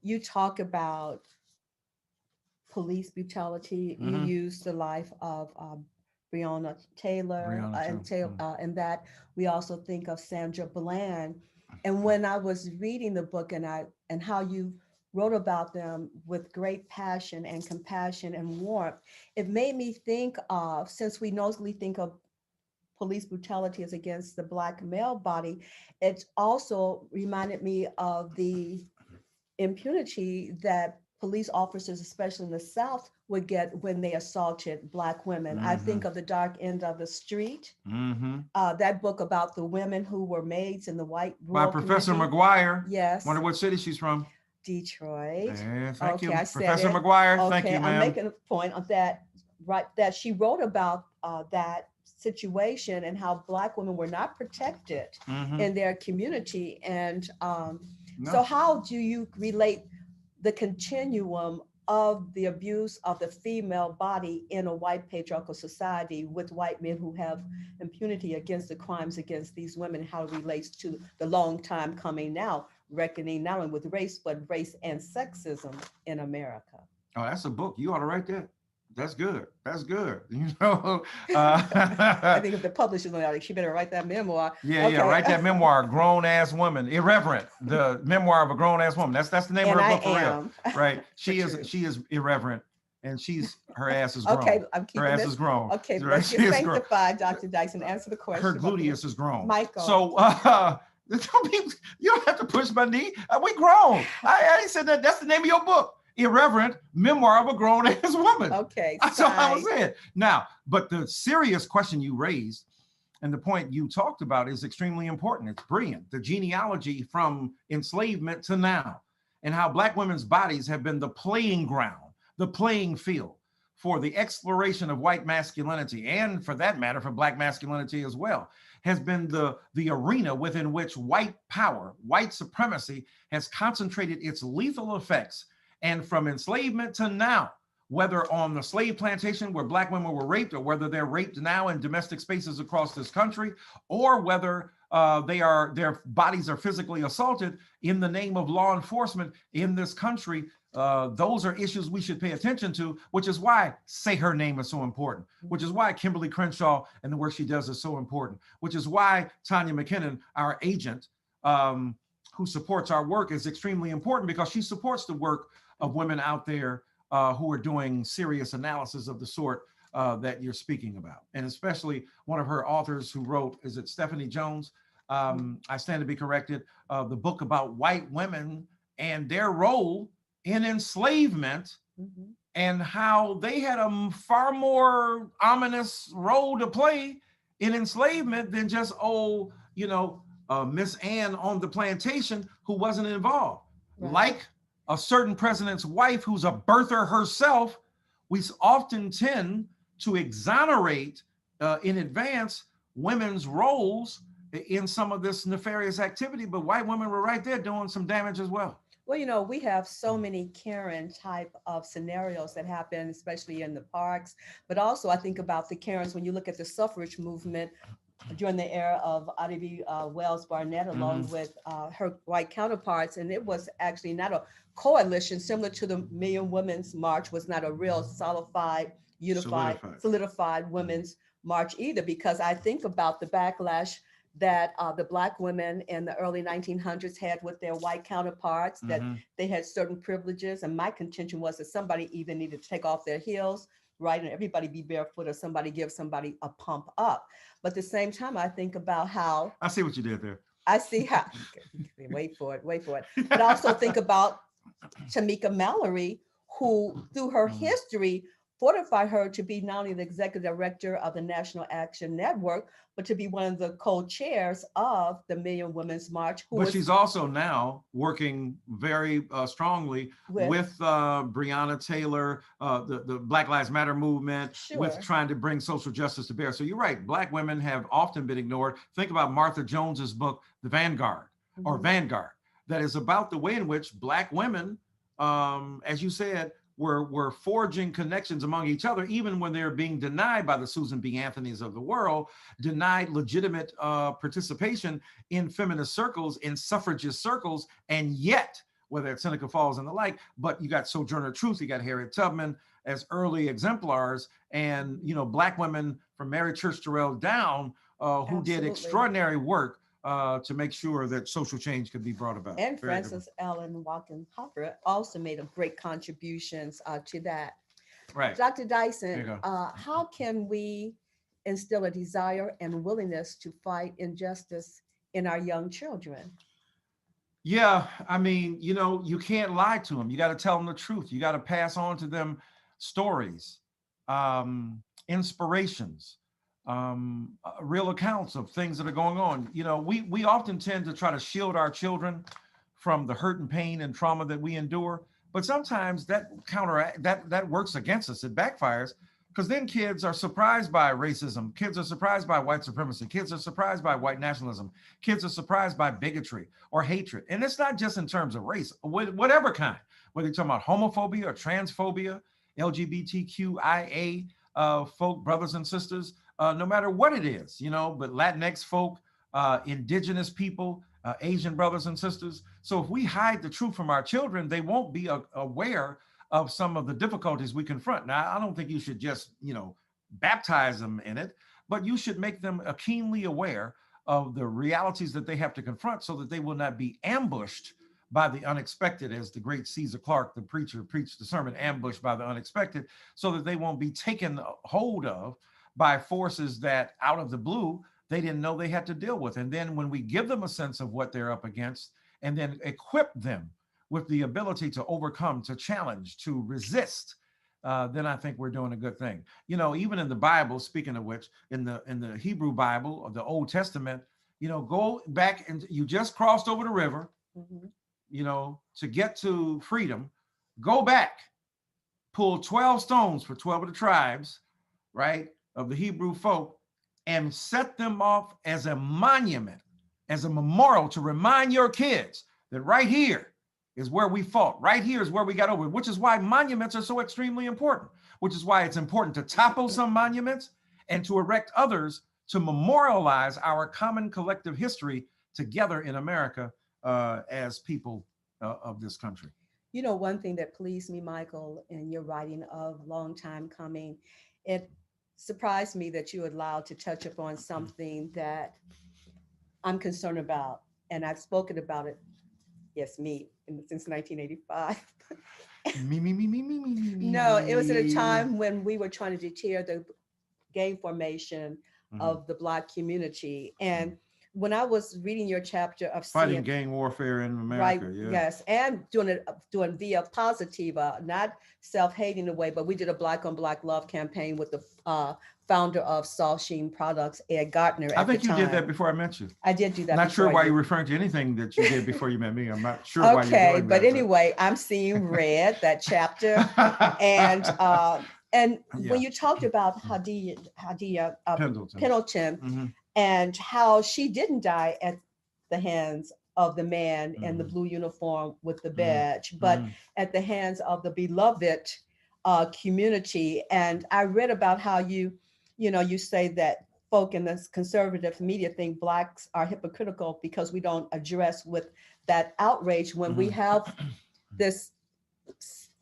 you talk about police brutality. You use the life of Breonna Taylor, and that we also think of Sandra Bland. And when I was reading the book and how you wrote about them with great passion and compassion and warmth, it made me think of, since we mostly think of police brutality as against the Black male body, it also reminded me of the impunity that police officers, especially in the South, would get when they assaulted Black women. I think of The Dark End of the Street, that book about the women who were maids in the white rural
by Professor
community.
McGuire.
Yes.
Wonder what city she's from.
Detroit.
Yeah, thank you,
I said
Professor
it.
McGuire.
Okay,
Thank you, ma'am.
I'm making a point of that, right? That she wrote about that situation and how Black women were not protected in their community. And so how do you relate the continuum of the abuse of the female body in a white patriarchal society with white men who have impunity against the crimes against these women, how it relates to the long time coming now, reckoning not only with race, but race and sexism in America?
Oh, that's a book. You ought to write that. That's good. That's good.
I think if the publisher's on it, she better write that memoir.
Yeah, write that memoir, Grown Ass Woman, Irreverent, the memoir of a grown ass woman. That's the name of her book for real. Right. She is irreverent, and her ass is grown. Okay, I'm keeping her ass is grown.
Okay, right? Let's get sanctified, Dr. Dyson. Answer the question.
Her gluteus is grown.
Michael.
So you don't have to push my knee. We grown. I ain't said that. That's the name of your book. Irreverent Memoir of a Grown Ass Woman.
Okay.
That's all I was saying. Now, but the serious question you raised and the point you talked about is extremely important. It's brilliant. The genealogy from enslavement to now, and how Black women's bodies have been the playing ground, the playing field for the exploration of white masculinity, and for that matter, for Black masculinity as well, has been the arena within which white power, white supremacy has concentrated its lethal effects. And from enslavement to now, whether on the slave plantation where Black women were raped, or whether they're raped now in domestic spaces across this country, or whether their bodies are physically assaulted in the name of law enforcement in this country, those are issues we should pay attention to, which is why Say Her Name is so important, which is why Kimberly Crenshaw and the work she does is so important, which is why Tanya McKinnon, our agent, who supports our work, is extremely important, because she supports the work of women out there who are doing serious analysis of the sort that you're speaking about. And especially one of her authors who wrote, is it Stephanie Jones? I stand to be corrected, the book about white women and their role in enslavement, and how they had a far more ominous role to play in enslavement than just, Miss Anne on the plantation who wasn't involved. Right. Like a certain president's wife who's a birther herself, we often tend to exonerate in advance women's roles in some of this nefarious activity, but white women were right there doing some damage as well.
Well, we have so many Karen type of scenarios that happen, especially in the parks. But also I think about the Karens when you look at the suffrage movement during the era of Ida Wells Barnett, along with her white counterparts. And it was actually not a coalition similar to the Million Women's March, was not a real solidified women's march either, because I think about the backlash that the Black women in the early 1900s had with their white counterparts, that they had certain privileges. And my contention was that somebody either needed to take off their heels, right, and everybody be barefoot, or somebody give somebody a pump up. But at the same time, I think about how—
I see what you did there.
I see how— wait for it. But I also think about Tamika Mallory, who through her history fortified her to be not only the executive director of the National Action Network, but to be one of the co-chairs of the Million Women's March.
But she's also now working very strongly with Breonna Taylor, the Black Lives Matter movement, with trying to bring social justice to bear. So you're right, Black women have often been ignored. Think about Martha Jones's book, The Vanguard, or Vanguard, that is about the way in which Black women, as you said, were forging connections among each other, even when they're being denied by the Susan B. Anthonys of the world, denied legitimate participation in feminist circles, in suffragist circles, and yet, whether it's Seneca Falls and the like, but you got Sojourner Truth, you got Harriet Tubman as early exemplars, and Black women from Mary Church Terrell down, who did extraordinary work to make sure that social change could be brought about.
And Frances Ellen Watkins Hopper also made a great contributions to that.
Right.
Dr. Dyson, how can we instill a desire and willingness to fight injustice in our young children?
Yeah, I mean, you can't lie to them. You got to tell them the truth. You got to pass on to them stories, inspirations, real accounts of things that are going on. We often tend to try to shield our children from the hurt and pain and trauma that we endure, but sometimes that works against us. It backfires, because then kids are surprised by racism, kids are surprised by white supremacy, kids are surprised by white nationalism, kids are surprised by bigotry or hatred. And it's not just in terms of race, whatever kind, whether you're talking about homophobia or transphobia, LGBTQIA folk, brothers and sisters, no matter what it is, but Latinx folk, indigenous people, Asian brothers and sisters. So if we hide the truth from our children, they won't be aware of some of the difficulties we confront. Now, I don't think you should just, baptize them in it, but you should make them keenly aware of the realities that they have to confront, so that they will not be ambushed by the unexpected, as the great Caesar Clark, the preacher, preached the sermon, ambushed by the unexpected, so that they won't be taken hold of by forces that out of the blue they didn't know they had to deal with. And then when we give them a sense of what they're up against, and then equip them with the ability to overcome, to challenge, to resist, then I think we're doing a good thing. Even in the Bible, speaking of which, in the Hebrew Bible or the Old Testament, go back, and you just crossed over the river, to get to freedom. Go back, pull 12 stones for 12 of the tribes, right, of the Hebrew folk, and set them off as a monument, as a memorial, to remind your kids that right here is where we fought. Right here is where we got over, which is why monuments are so extremely important, which is why it's important to topple some monuments and to erect others to memorialize our common collective history together in America as people of this country.
You know, one thing that pleased me, Michael, in your writing of Long Time Coming, it surprised me that you allowed to touch upon something that I'm concerned about. And I've spoken about it, yes, me, since 1985.
Me.
No, it was at a time when we were trying to deter the gang formation of the Black community. And when I was reading your chapter of
fighting gang warfare in America,
right,
yeah.
yes, and doing via positiva, not self-hating away, but we did a Black on Black love campaign with the founder of Salt Sheen Products, Ed Gardner.
I think you did that before I met you.
I did do that.
Not sure why you're referring to anything that you did before you met me. I'm not sure why you're doing that.
Okay, but anyway, I'm seeing red, that chapter. And when you talked about Hadia Pendleton and how she didn't die at the hands of the man in the blue uniform with the badge, but at the hands of the beloved community. And I read about how you say that folk in this conservative media think Blacks are hypocritical because we don't address with that outrage when we have this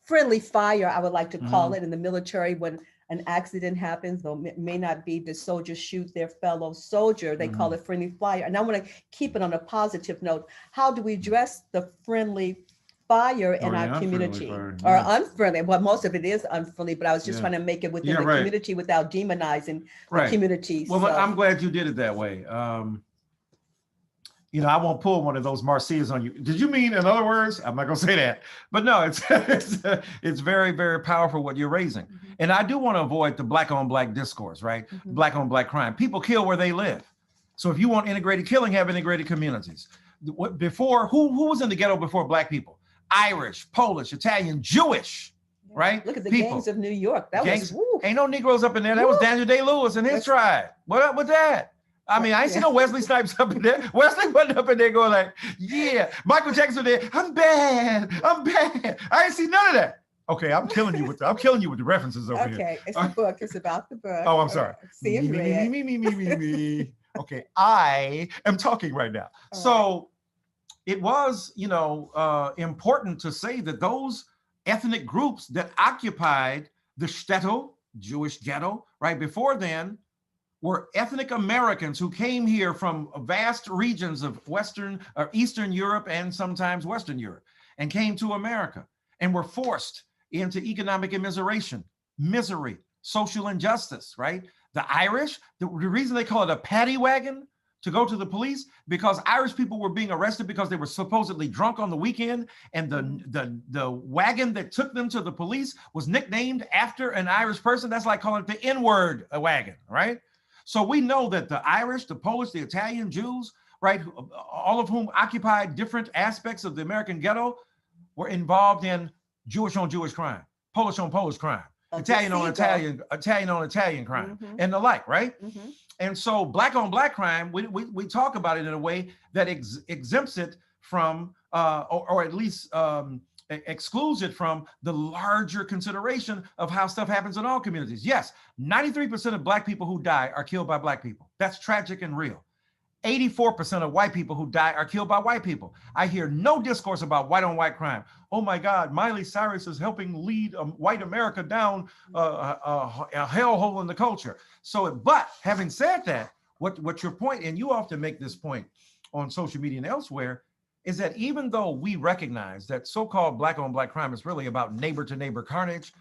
friendly fire, I would like to call it, in the military when an accident happens, though it may not be the soldiers shoot their fellow soldier, they call it friendly fire. And I want to keep it on a positive note. How do we address the friendly fire in our community? Or unfriendly? Well, most of it is unfriendly, but I was just trying to make it within the community without demonizing the community.
Well, so. I'm glad you did it that way. I won't pull one of those martyrs on you. Did you mean, in other words? I'm not going to say that. But no, it's very, very powerful what you're raising. And I do want to avoid the Black on Black discourse, right? Black on Black crime. People kill where they live. So if you want integrated killing, have integrated communities. Before, who was in the ghetto before Black people? Irish, Polish, Italian, Jewish, right?
Look at the gangs of New York.
Ain't no Negroes up in there. That was Daniel Day-Lewis and his tribe. What up with that? I mean, I ain't seen no Wesley Snipes up in there. Wesley wasn't up in there going like, yeah. Michael Jackson there, I'm bad. I ain't seen none of that. Okay, I'm killing you with the references over here.
Okay, it's the book. It's about the book.
Oh, I'm sorry.
See it red.
Me. Okay, I am talking right now. So it was, important to say that those ethnic groups that occupied the shtetl, Jewish ghetto, right before then, were ethnic Americans who came here from vast regions of Eastern Europe and sometimes Western Europe, and came to America and were forced into economic immiseration, misery, social injustice, right? The Irish, the reason they call it a paddy wagon to go to the police, because Irish people were being arrested because they were supposedly drunk on the weekend, and the wagon that took them to the police was nicknamed after an Irish person. That's like calling it the N-word wagon, right? So we know that the Irish, the Polish, the Italian, Jews, right, all of whom occupied different aspects of the American ghetto, were involved in Jewish on Jewish crime, Polish on Polish crime, Italian on Italian crime, and the like, right? And so Black on Black crime, we talk about it in a way that exempts it from, or at least excludes it from the larger consideration of how stuff happens in all communities. Yes, 93% of Black people who die are killed by Black people. That's tragic and real. 84% of white people who die are killed by white people. I hear no discourse about white on white crime. Oh my God, Miley Cyrus is helping lead white America down a hellhole in the culture. So, but having said that, what your point, and you often make this point on social media and elsewhere, is that even though we recognize that so-called Black on Black crime is really about neighbor to neighbor carnage,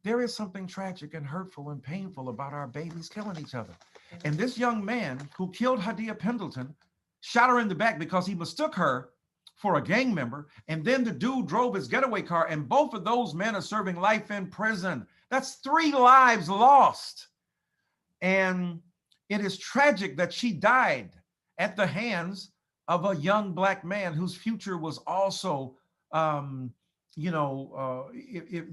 there is something tragic and hurtful and painful about our babies killing each other. And this young man who killed Hadia Pendleton shot her in the back because he mistook her for a gang member. And then the dude drove his getaway car, and both of those men are serving life in prison. That's 3 lives lost. And it is tragic that she died at the hands of a young Black man whose future was also,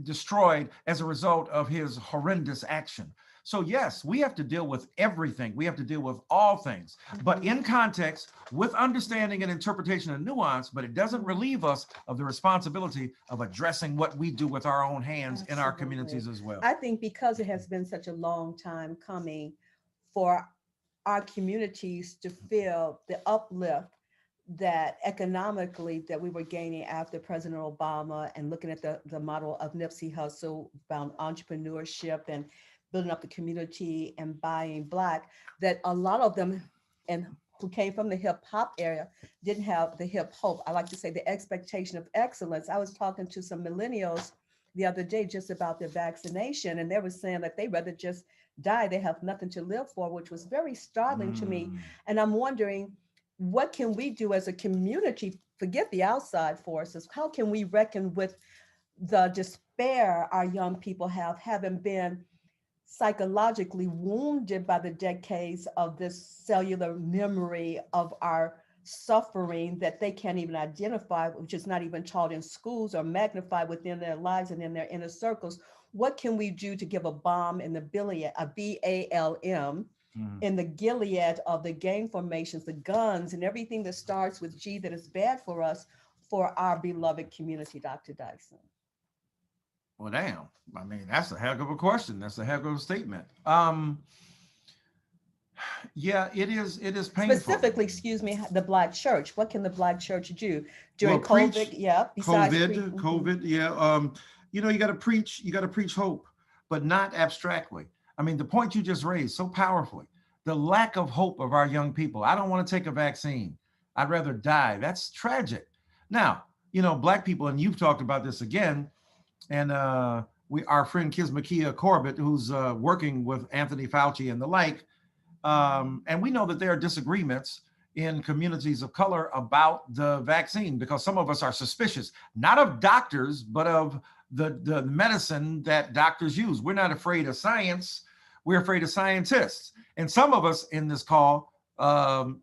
destroyed as a result of his horrendous action. So yes, we have to deal with everything. We have to deal with all things, but in context, with understanding and interpretation and nuance, but it doesn't relieve us of the responsibility of addressing what we do with our own hands in our communities as well.
I think because it has been such a long time coming for our communities to feel the uplift that economically that we were gaining after President Obama, and looking at the model of Nipsey Hussle around entrepreneurship and building up the community and buying Black, that a lot of them and who came from the hip hop area didn't have the hip hop. I like to say the expectation of excellence. I was talking to some millennials the other day just about their vaccination, and they were saying that they rather just die. They have nothing to live for, which was very startling to me. And I'm wondering, what can we do as a community? Forget the outside forces. How can we reckon with the despair our young people have, having been psychologically wounded by the decades of this cellular memory of our suffering that they can't even identify, which is not even taught in schools or magnified within their lives and in their inner circles? What can we do to give a bomb in the Gilead, a BALM, in the Gilead of the gang formations, the guns, and everything that starts with G that is bad for us, for our beloved community, Dr. Dyson?
Well, damn. I mean, that's a heck of a question. That's a heck of a statement. Yeah, it is painful.
Specifically, excuse me, the Black church. What can the Black church do during COVID? Yeah, besides
COVID. Yeah. You know, you got to preach hope, but not abstractly. I mean, the point you just raised so powerfully, the lack of hope of our young people. I don't want to take a vaccine. I'd rather die. That's tragic. Now, you know, Black people, and you've talked about this again, and our friend Kismakia Corbett, who's working with Anthony Fauci and the like, and we know that there are disagreements in communities of color about the vaccine, because some of us are suspicious, not of doctors, but of the medicine that doctors use. We're not afraid of science. We're afraid of scientists. And some of us in this call,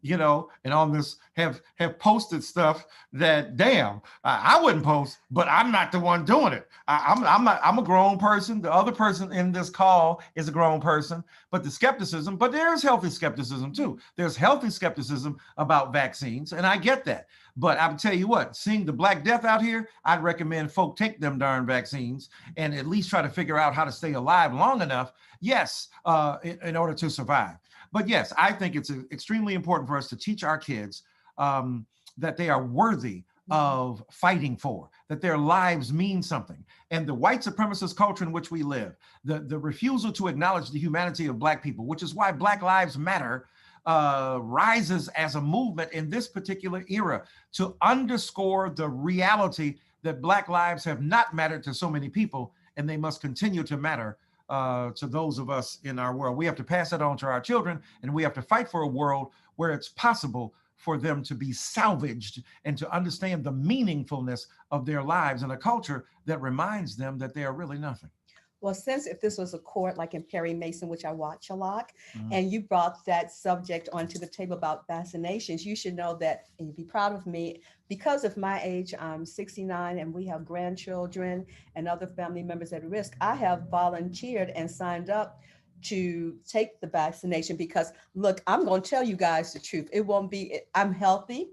you know, and on this have posted stuff that, damn, I wouldn't post, but I'm not the one doing it. I'm a grown person. The other person in this call is a grown person, but the skepticism, but there's healthy skepticism too. There's healthy skepticism about vaccines, and I get that. But I'll tell you what, seeing the Black Death out here, I'd recommend folk take them darn vaccines and at least try to figure out how to stay alive long enough, yes, in order to survive. But yes, I think it's extremely important for us to teach our kids that they are worthy of fighting for, that their lives mean something. And the white supremacist culture in which we live, the refusal to acknowledge the humanity of Black people, which is why Black Lives Matter rises as a movement in this particular era, to underscore the reality that Black lives have not mattered to so many people, and they must continue to matter to those of us in our world. We have to pass that on to our children, and we have to fight for a world where it's possible for them to be salvaged and to understand the meaningfulness of their lives in a culture that reminds them that they are really nothing.
Well, since if this was a court like in Perry Mason, which I watch a lot, and you brought that subject onto the table about vaccinations, you should know that, and you'd be proud of me, because of my age, I'm 69, and we have grandchildren and other family members at risk. I have volunteered and signed up to take the vaccination because, look, I'm going to tell you guys the truth. It won't be, I'm healthy.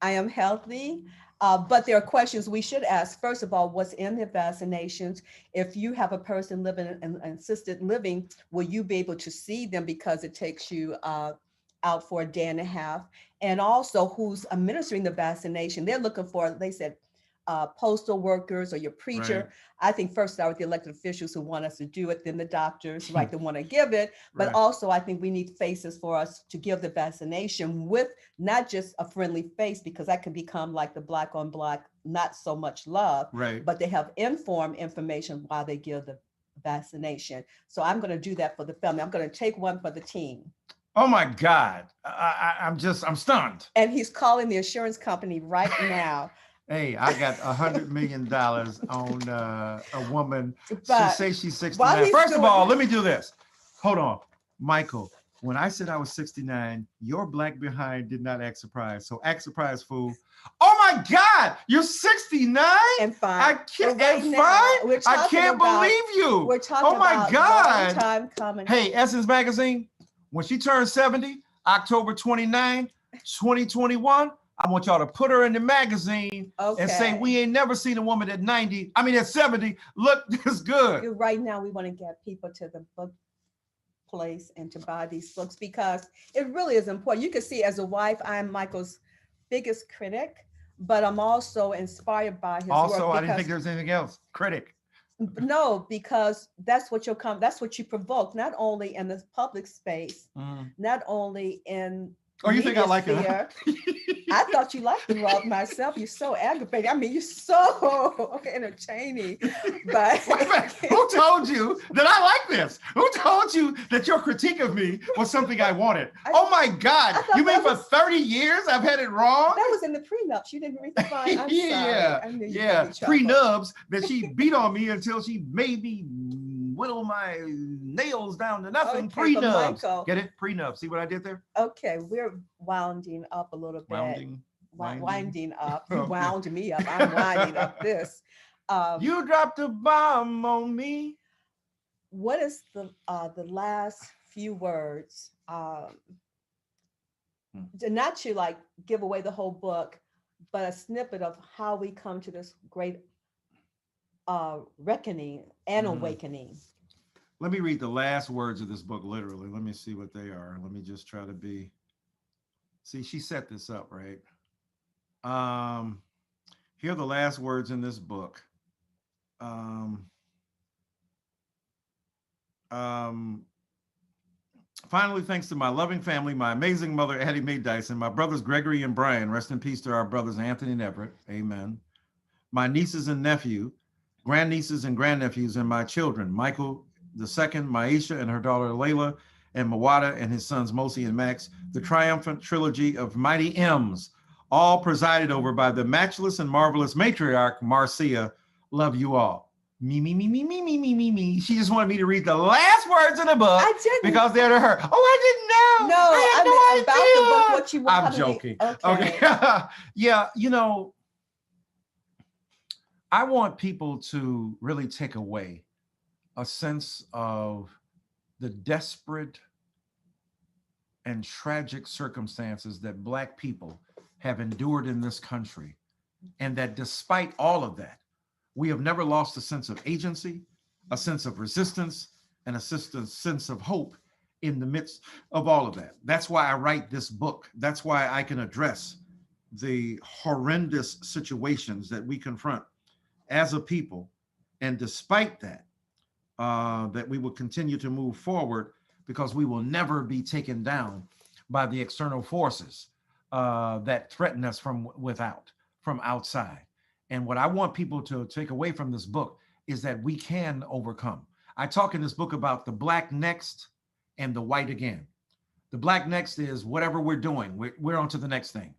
I am healthy. But there are questions we should ask. First of all, what's in the vaccinations? If you have a person living in assisted living, will you be able to see them because it takes you out for a day and a half? And also, who's administering the vaccination? They're looking for, they said, postal workers or your preacher. Right. I think first start with the elected officials who want us to do it, then the doctors, right, that want to give it. But right. Also, I think we need faces for us to give the vaccination with not just a friendly face, because that can become like the Black on Black, not so much love, right. But they have informed information while they give the vaccination. So I'm going to do that for the family. I'm going to take one for the team.
Oh my God. I'm stunned.
And he's calling the insurance company right now.
Hey, I got $100 million on a woman. She says she's 69. First of all, let me do this. Hold on. Michael, when I said I was 69, your Black behind did not act surprised. So act surprised, fool. Oh my God, you're 69?
And fine.
I can't, right and fine? I can't believe you.
We're talking about God. Time coming.
Hey, Essence Magazine, when she turns 70, October 29, 2021, I want y'all to put her in the magazine and say, we ain't never seen a woman at 90, I mean at 70, look this good.
Right now, we want to get people to the book place and to buy these books because it really is important. You can see as a wife, I'm Michael's biggest critic, but I'm also inspired by his
Also,
work
I didn't think
because
there was anything else. Critic.
no, because that's what you provoke, not only in the public space, not only in
Oh, you think I
media
like it?
sphere. I thought you liked the Roth myself. You're so aggravating. I mean, you're so entertaining. But
Wait a minute. Who told you that I like this? Who told you that your critique of me was something I wanted? Oh my God. You mean for 30 years I've had it wrong?
That was in the prenups. You didn't read the fine. I'm
Yeah.
sorry. I knew you
Yeah.
gave me trouble.
Pre-nubs that she beat on me until she made me whittle my nails down to nothing.
Okay,
Pre-nubs.
Michael,
Get it? Pre-nubs. See what I did there?
okay, we're winding up a little bit. Winding up. You
Okay.
wound me up. I'm winding up this.
You dropped a bomb on me.
What is the last few words? Not to like give away the whole book, but a snippet of how we come to this great reckoning and awakening.
Let me read the last words of this book literally. Let me see what they are. Let me just try to be. See, she set this up, right? Here are the last words in this book. Finally, thanks to my loving family, my amazing mother, Hattie Mae Dyson, my brothers, Gregory and Brian, rest in peace to our brothers, Anthony and Everett, amen. My nieces and nephew, grandnieces and grandnephews, and my children, Michael II, Maisha and her daughter, Layla, and Mawada and his sons, Mosi and Max, the triumphant trilogy of mighty M's, all presided over by the matchless and marvelous matriarch, Marcia. Love you all. Me, me, me, me, me, me, me, me, me. She just wanted me to read the last words in the book.
I didn't.
Because they're to her. Oh, I didn't know.
No,
I had
I mean, about the book,
idea.
what you want.
I'm joking.
Okay.
Yeah, you know, I want people to really take away a sense of the desperate and tragic circumstances that Black people have endured in this country. And that despite all of that, we have never lost a sense of agency, a sense of resistance, and a sense of hope in the midst of all of that. That's why I write this book. That's why I can address the horrendous situations that we confront as a people. And despite that, that we will continue to move forward because we will never be taken down by the external forces that threaten us from without, from outside. And what I want people to take away from this book is that we can overcome. I talk in this book about the Black next and the white again. The Black next is whatever we're doing. We're on to the next thing.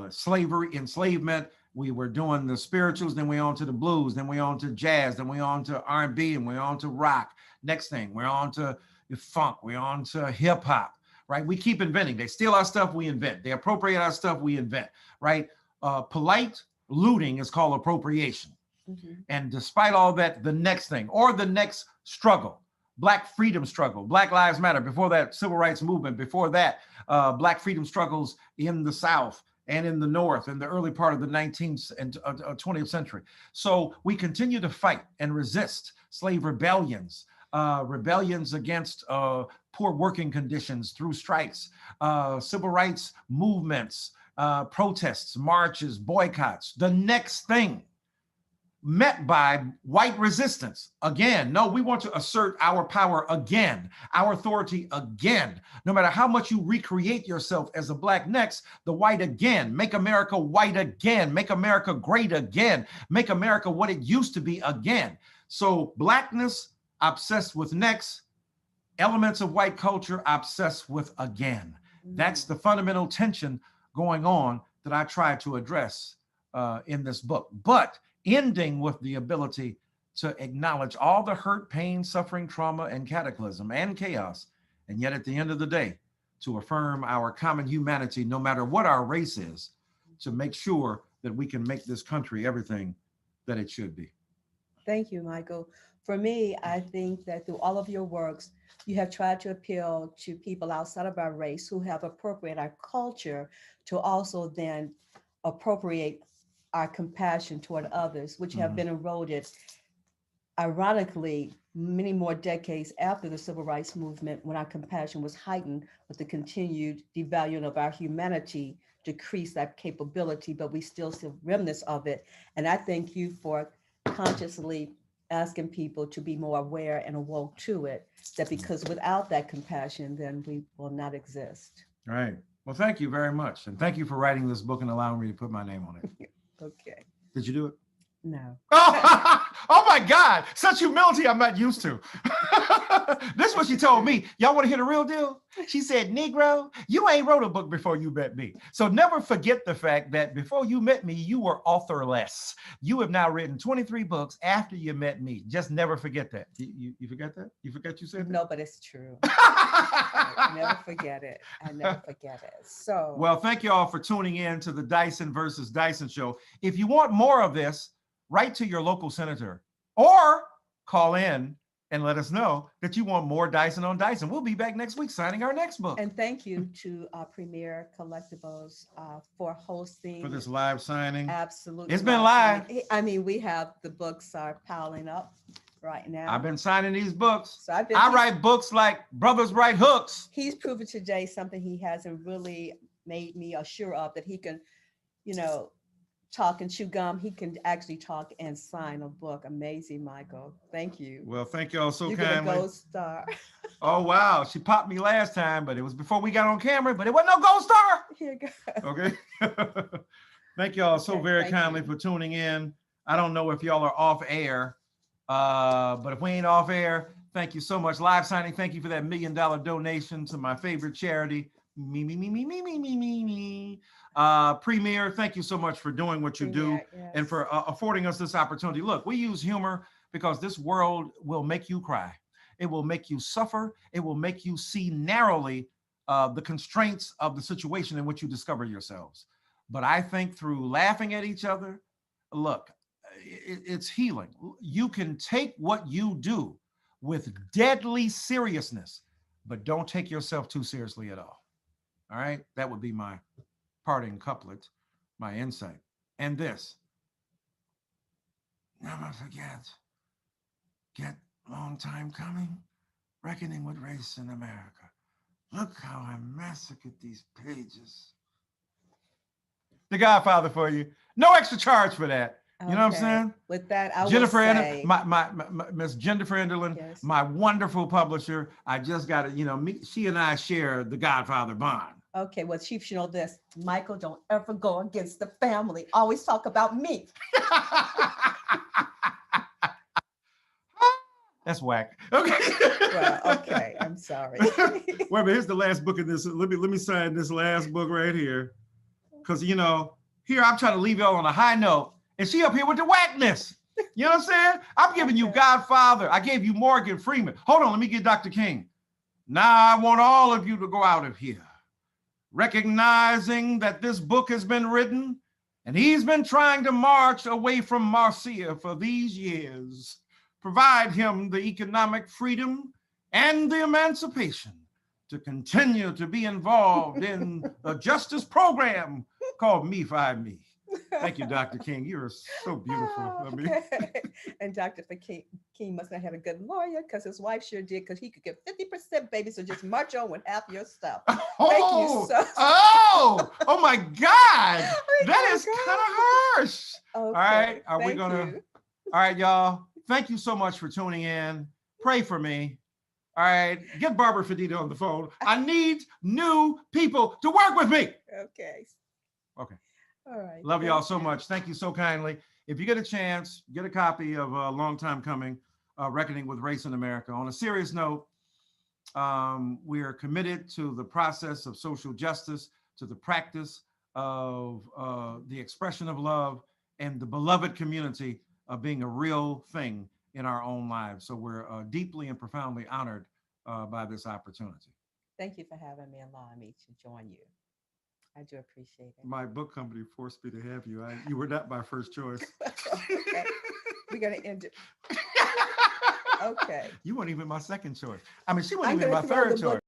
Slavery, enslavement, we were doing the spirituals, then we're on to the blues, then we're on to jazz, then we're on to R&B, and we're on to rock. Next thing, we're on to funk, we're on to hip hop, right? We keep inventing. They steal our stuff, we invent. They appropriate our stuff, we invent, right? Polite looting is called appropriation. Mm-hmm. And despite all that, the next thing or the next struggle, Black freedom struggle, Black Lives Matter, before that, civil rights movement, before that, Black freedom struggles in the South and in the North in the early part of the 19th and 20th century. So we continue to fight and resist slave rebellions, rebellions against poor working conditions through strikes, civil rights movements, protests, marches, boycotts. The next thing met by white resistance. Again, no, we want to assert our power again, our authority again. No matter how much you recreate yourself as a Black next, the white again, make America white again, make America great again, make America what it used to be again. So Blackness obsessed with next, elements of white culture obsessed with again. That's the fundamental tension going on that I try to address in this book, but ending with the ability to acknowledge all the hurt, pain, suffering, trauma, and cataclysm and chaos. And yet at the end of the day, to affirm our common humanity, no matter what our race is, to make sure that we can make this country everything that it should be.
Thank you, Michael. For me, I think that through all of your works, you have tried to appeal to people outside of our race who have appropriated our culture to also then appropriate our compassion toward others, which have been eroded, ironically, many more decades after the civil rights movement, when our compassion was heightened with the continued devaluing of our humanity decrease that capability, but we still see remnants of it. And I thank you for consciously asking people to be more aware and awoke to it, that because without that compassion, then we will not exist.
All right. Well, thank you very much. And thank you for writing this book and allowing me to put my name on it.
Okay.
Did you do it?
No.
Oh my God. Such humility I'm not used to. This is what she told me. Y'all want to hear the real deal? She said, Negro, you ain't wrote a book before you met me. So never forget the fact that before you met me, you were authorless. You have now written 23 books after you met me. Just never forget that. You forget that? You forget you said that?
No, but it's true. I never forget it. I never forget it. So,
well, thank you all for tuning in to the Dyson versus Dyson show. If you want more of this, write to your local senator or call in and let us know that you want more Dyson on Dyson. We'll be back next week signing our next book.
And thank you to Premier Collectibles for hosting.
For this live signing.
Absolutely.
It's been live.
I mean, we have, the books are piling up right now.
I've been signing these books.
So
I write books like Brothers Write Hooks.
He's proven today something he hasn't really made me sure of, that he can, you know, talk and chew gum. He can actually talk and sign a book. Amazing, Michael. Thank you.
Well, thank you all so
kindly.
kindly.
You're a gold star.
Oh, wow. She popped me last time, but it was before we got on camera, but it wasn't no gold star.
Here you go.
Okay. Thank you all so very kindly for tuning in. I don't know if y'all are off air, but if we ain't off air, thank you so much. Live signing, thank you for that $1 million donation to my favorite charity. Premier, thank you so much for doing what you do and for affording us this opportunity. Look, we use humor because this world will make you cry. It will make you suffer. It will make you see narrowly the constraints of the situation in which you discover yourselves. But I think through laughing at each other, look, it's healing. You can take what you do with deadly seriousness, but don't take yourself too seriously at all. All right, that would be my parting couplet, my insight. And this, never forget, get long time coming, reckoning with race in America. Look how I massacred these pages. The Godfather for you. No extra charge for that. You know what I'm saying?
With that, I
Jennifer
will say,
my Miss Jennifer Enderlin,
yes,
my wonderful publisher. I just got to, you know, she and I share the Godfather bond.
Okay, well, Chief should know this. Michael, don't ever go against the family. Always talk about me.
That's whack. Okay.
Well, okay, I'm sorry.
Wait, but here's the last book of this. Let me sign this last book right here. Because, you know, here I'm trying to leave y'all on a high note. And she up here with the whackness. You know what I'm saying? I'm giving you Godfather. I gave you Morgan Freeman. Hold on, let me get Dr. King. Now I want all of you to go out of here, recognizing that this book has been written and he's been trying to march away from Marcia for these years, provide him the economic freedom and the emancipation to continue to be involved in a justice program called Me Fi Me. Thank you, Dr. King. You're so beautiful. I mean.
And Dr. King must not have a good lawyer, because his wife sure did, because he could get 50%, baby. So just march on with half your stuff. Thank you so much.
Oh my God. That is kind of harsh.
Okay,
all right. Are we going to? All right, y'all. Thank you so much for tuning in. Pray for me. All right. Get Barbara Fedita on the phone. I need new people to work with me.
Okay.
Okay.
All right.
Love y'all so much. Thank you so kindly. If you get a chance, get a copy of A Long Time Coming, Reckoning with Race in America. On a serious note, we are committed to the process of social justice, to the practice of the expression of love, and the beloved community of being a real thing in our own lives. So we're deeply and profoundly honored by this opportunity.
Thank you for having me and allowing me to join you. I do appreciate it.
My book company forced me to have you. You were not my first choice.
Okay. We're going to end it. Okay.
You weren't even my second choice. I mean, she wasn't even my third choice.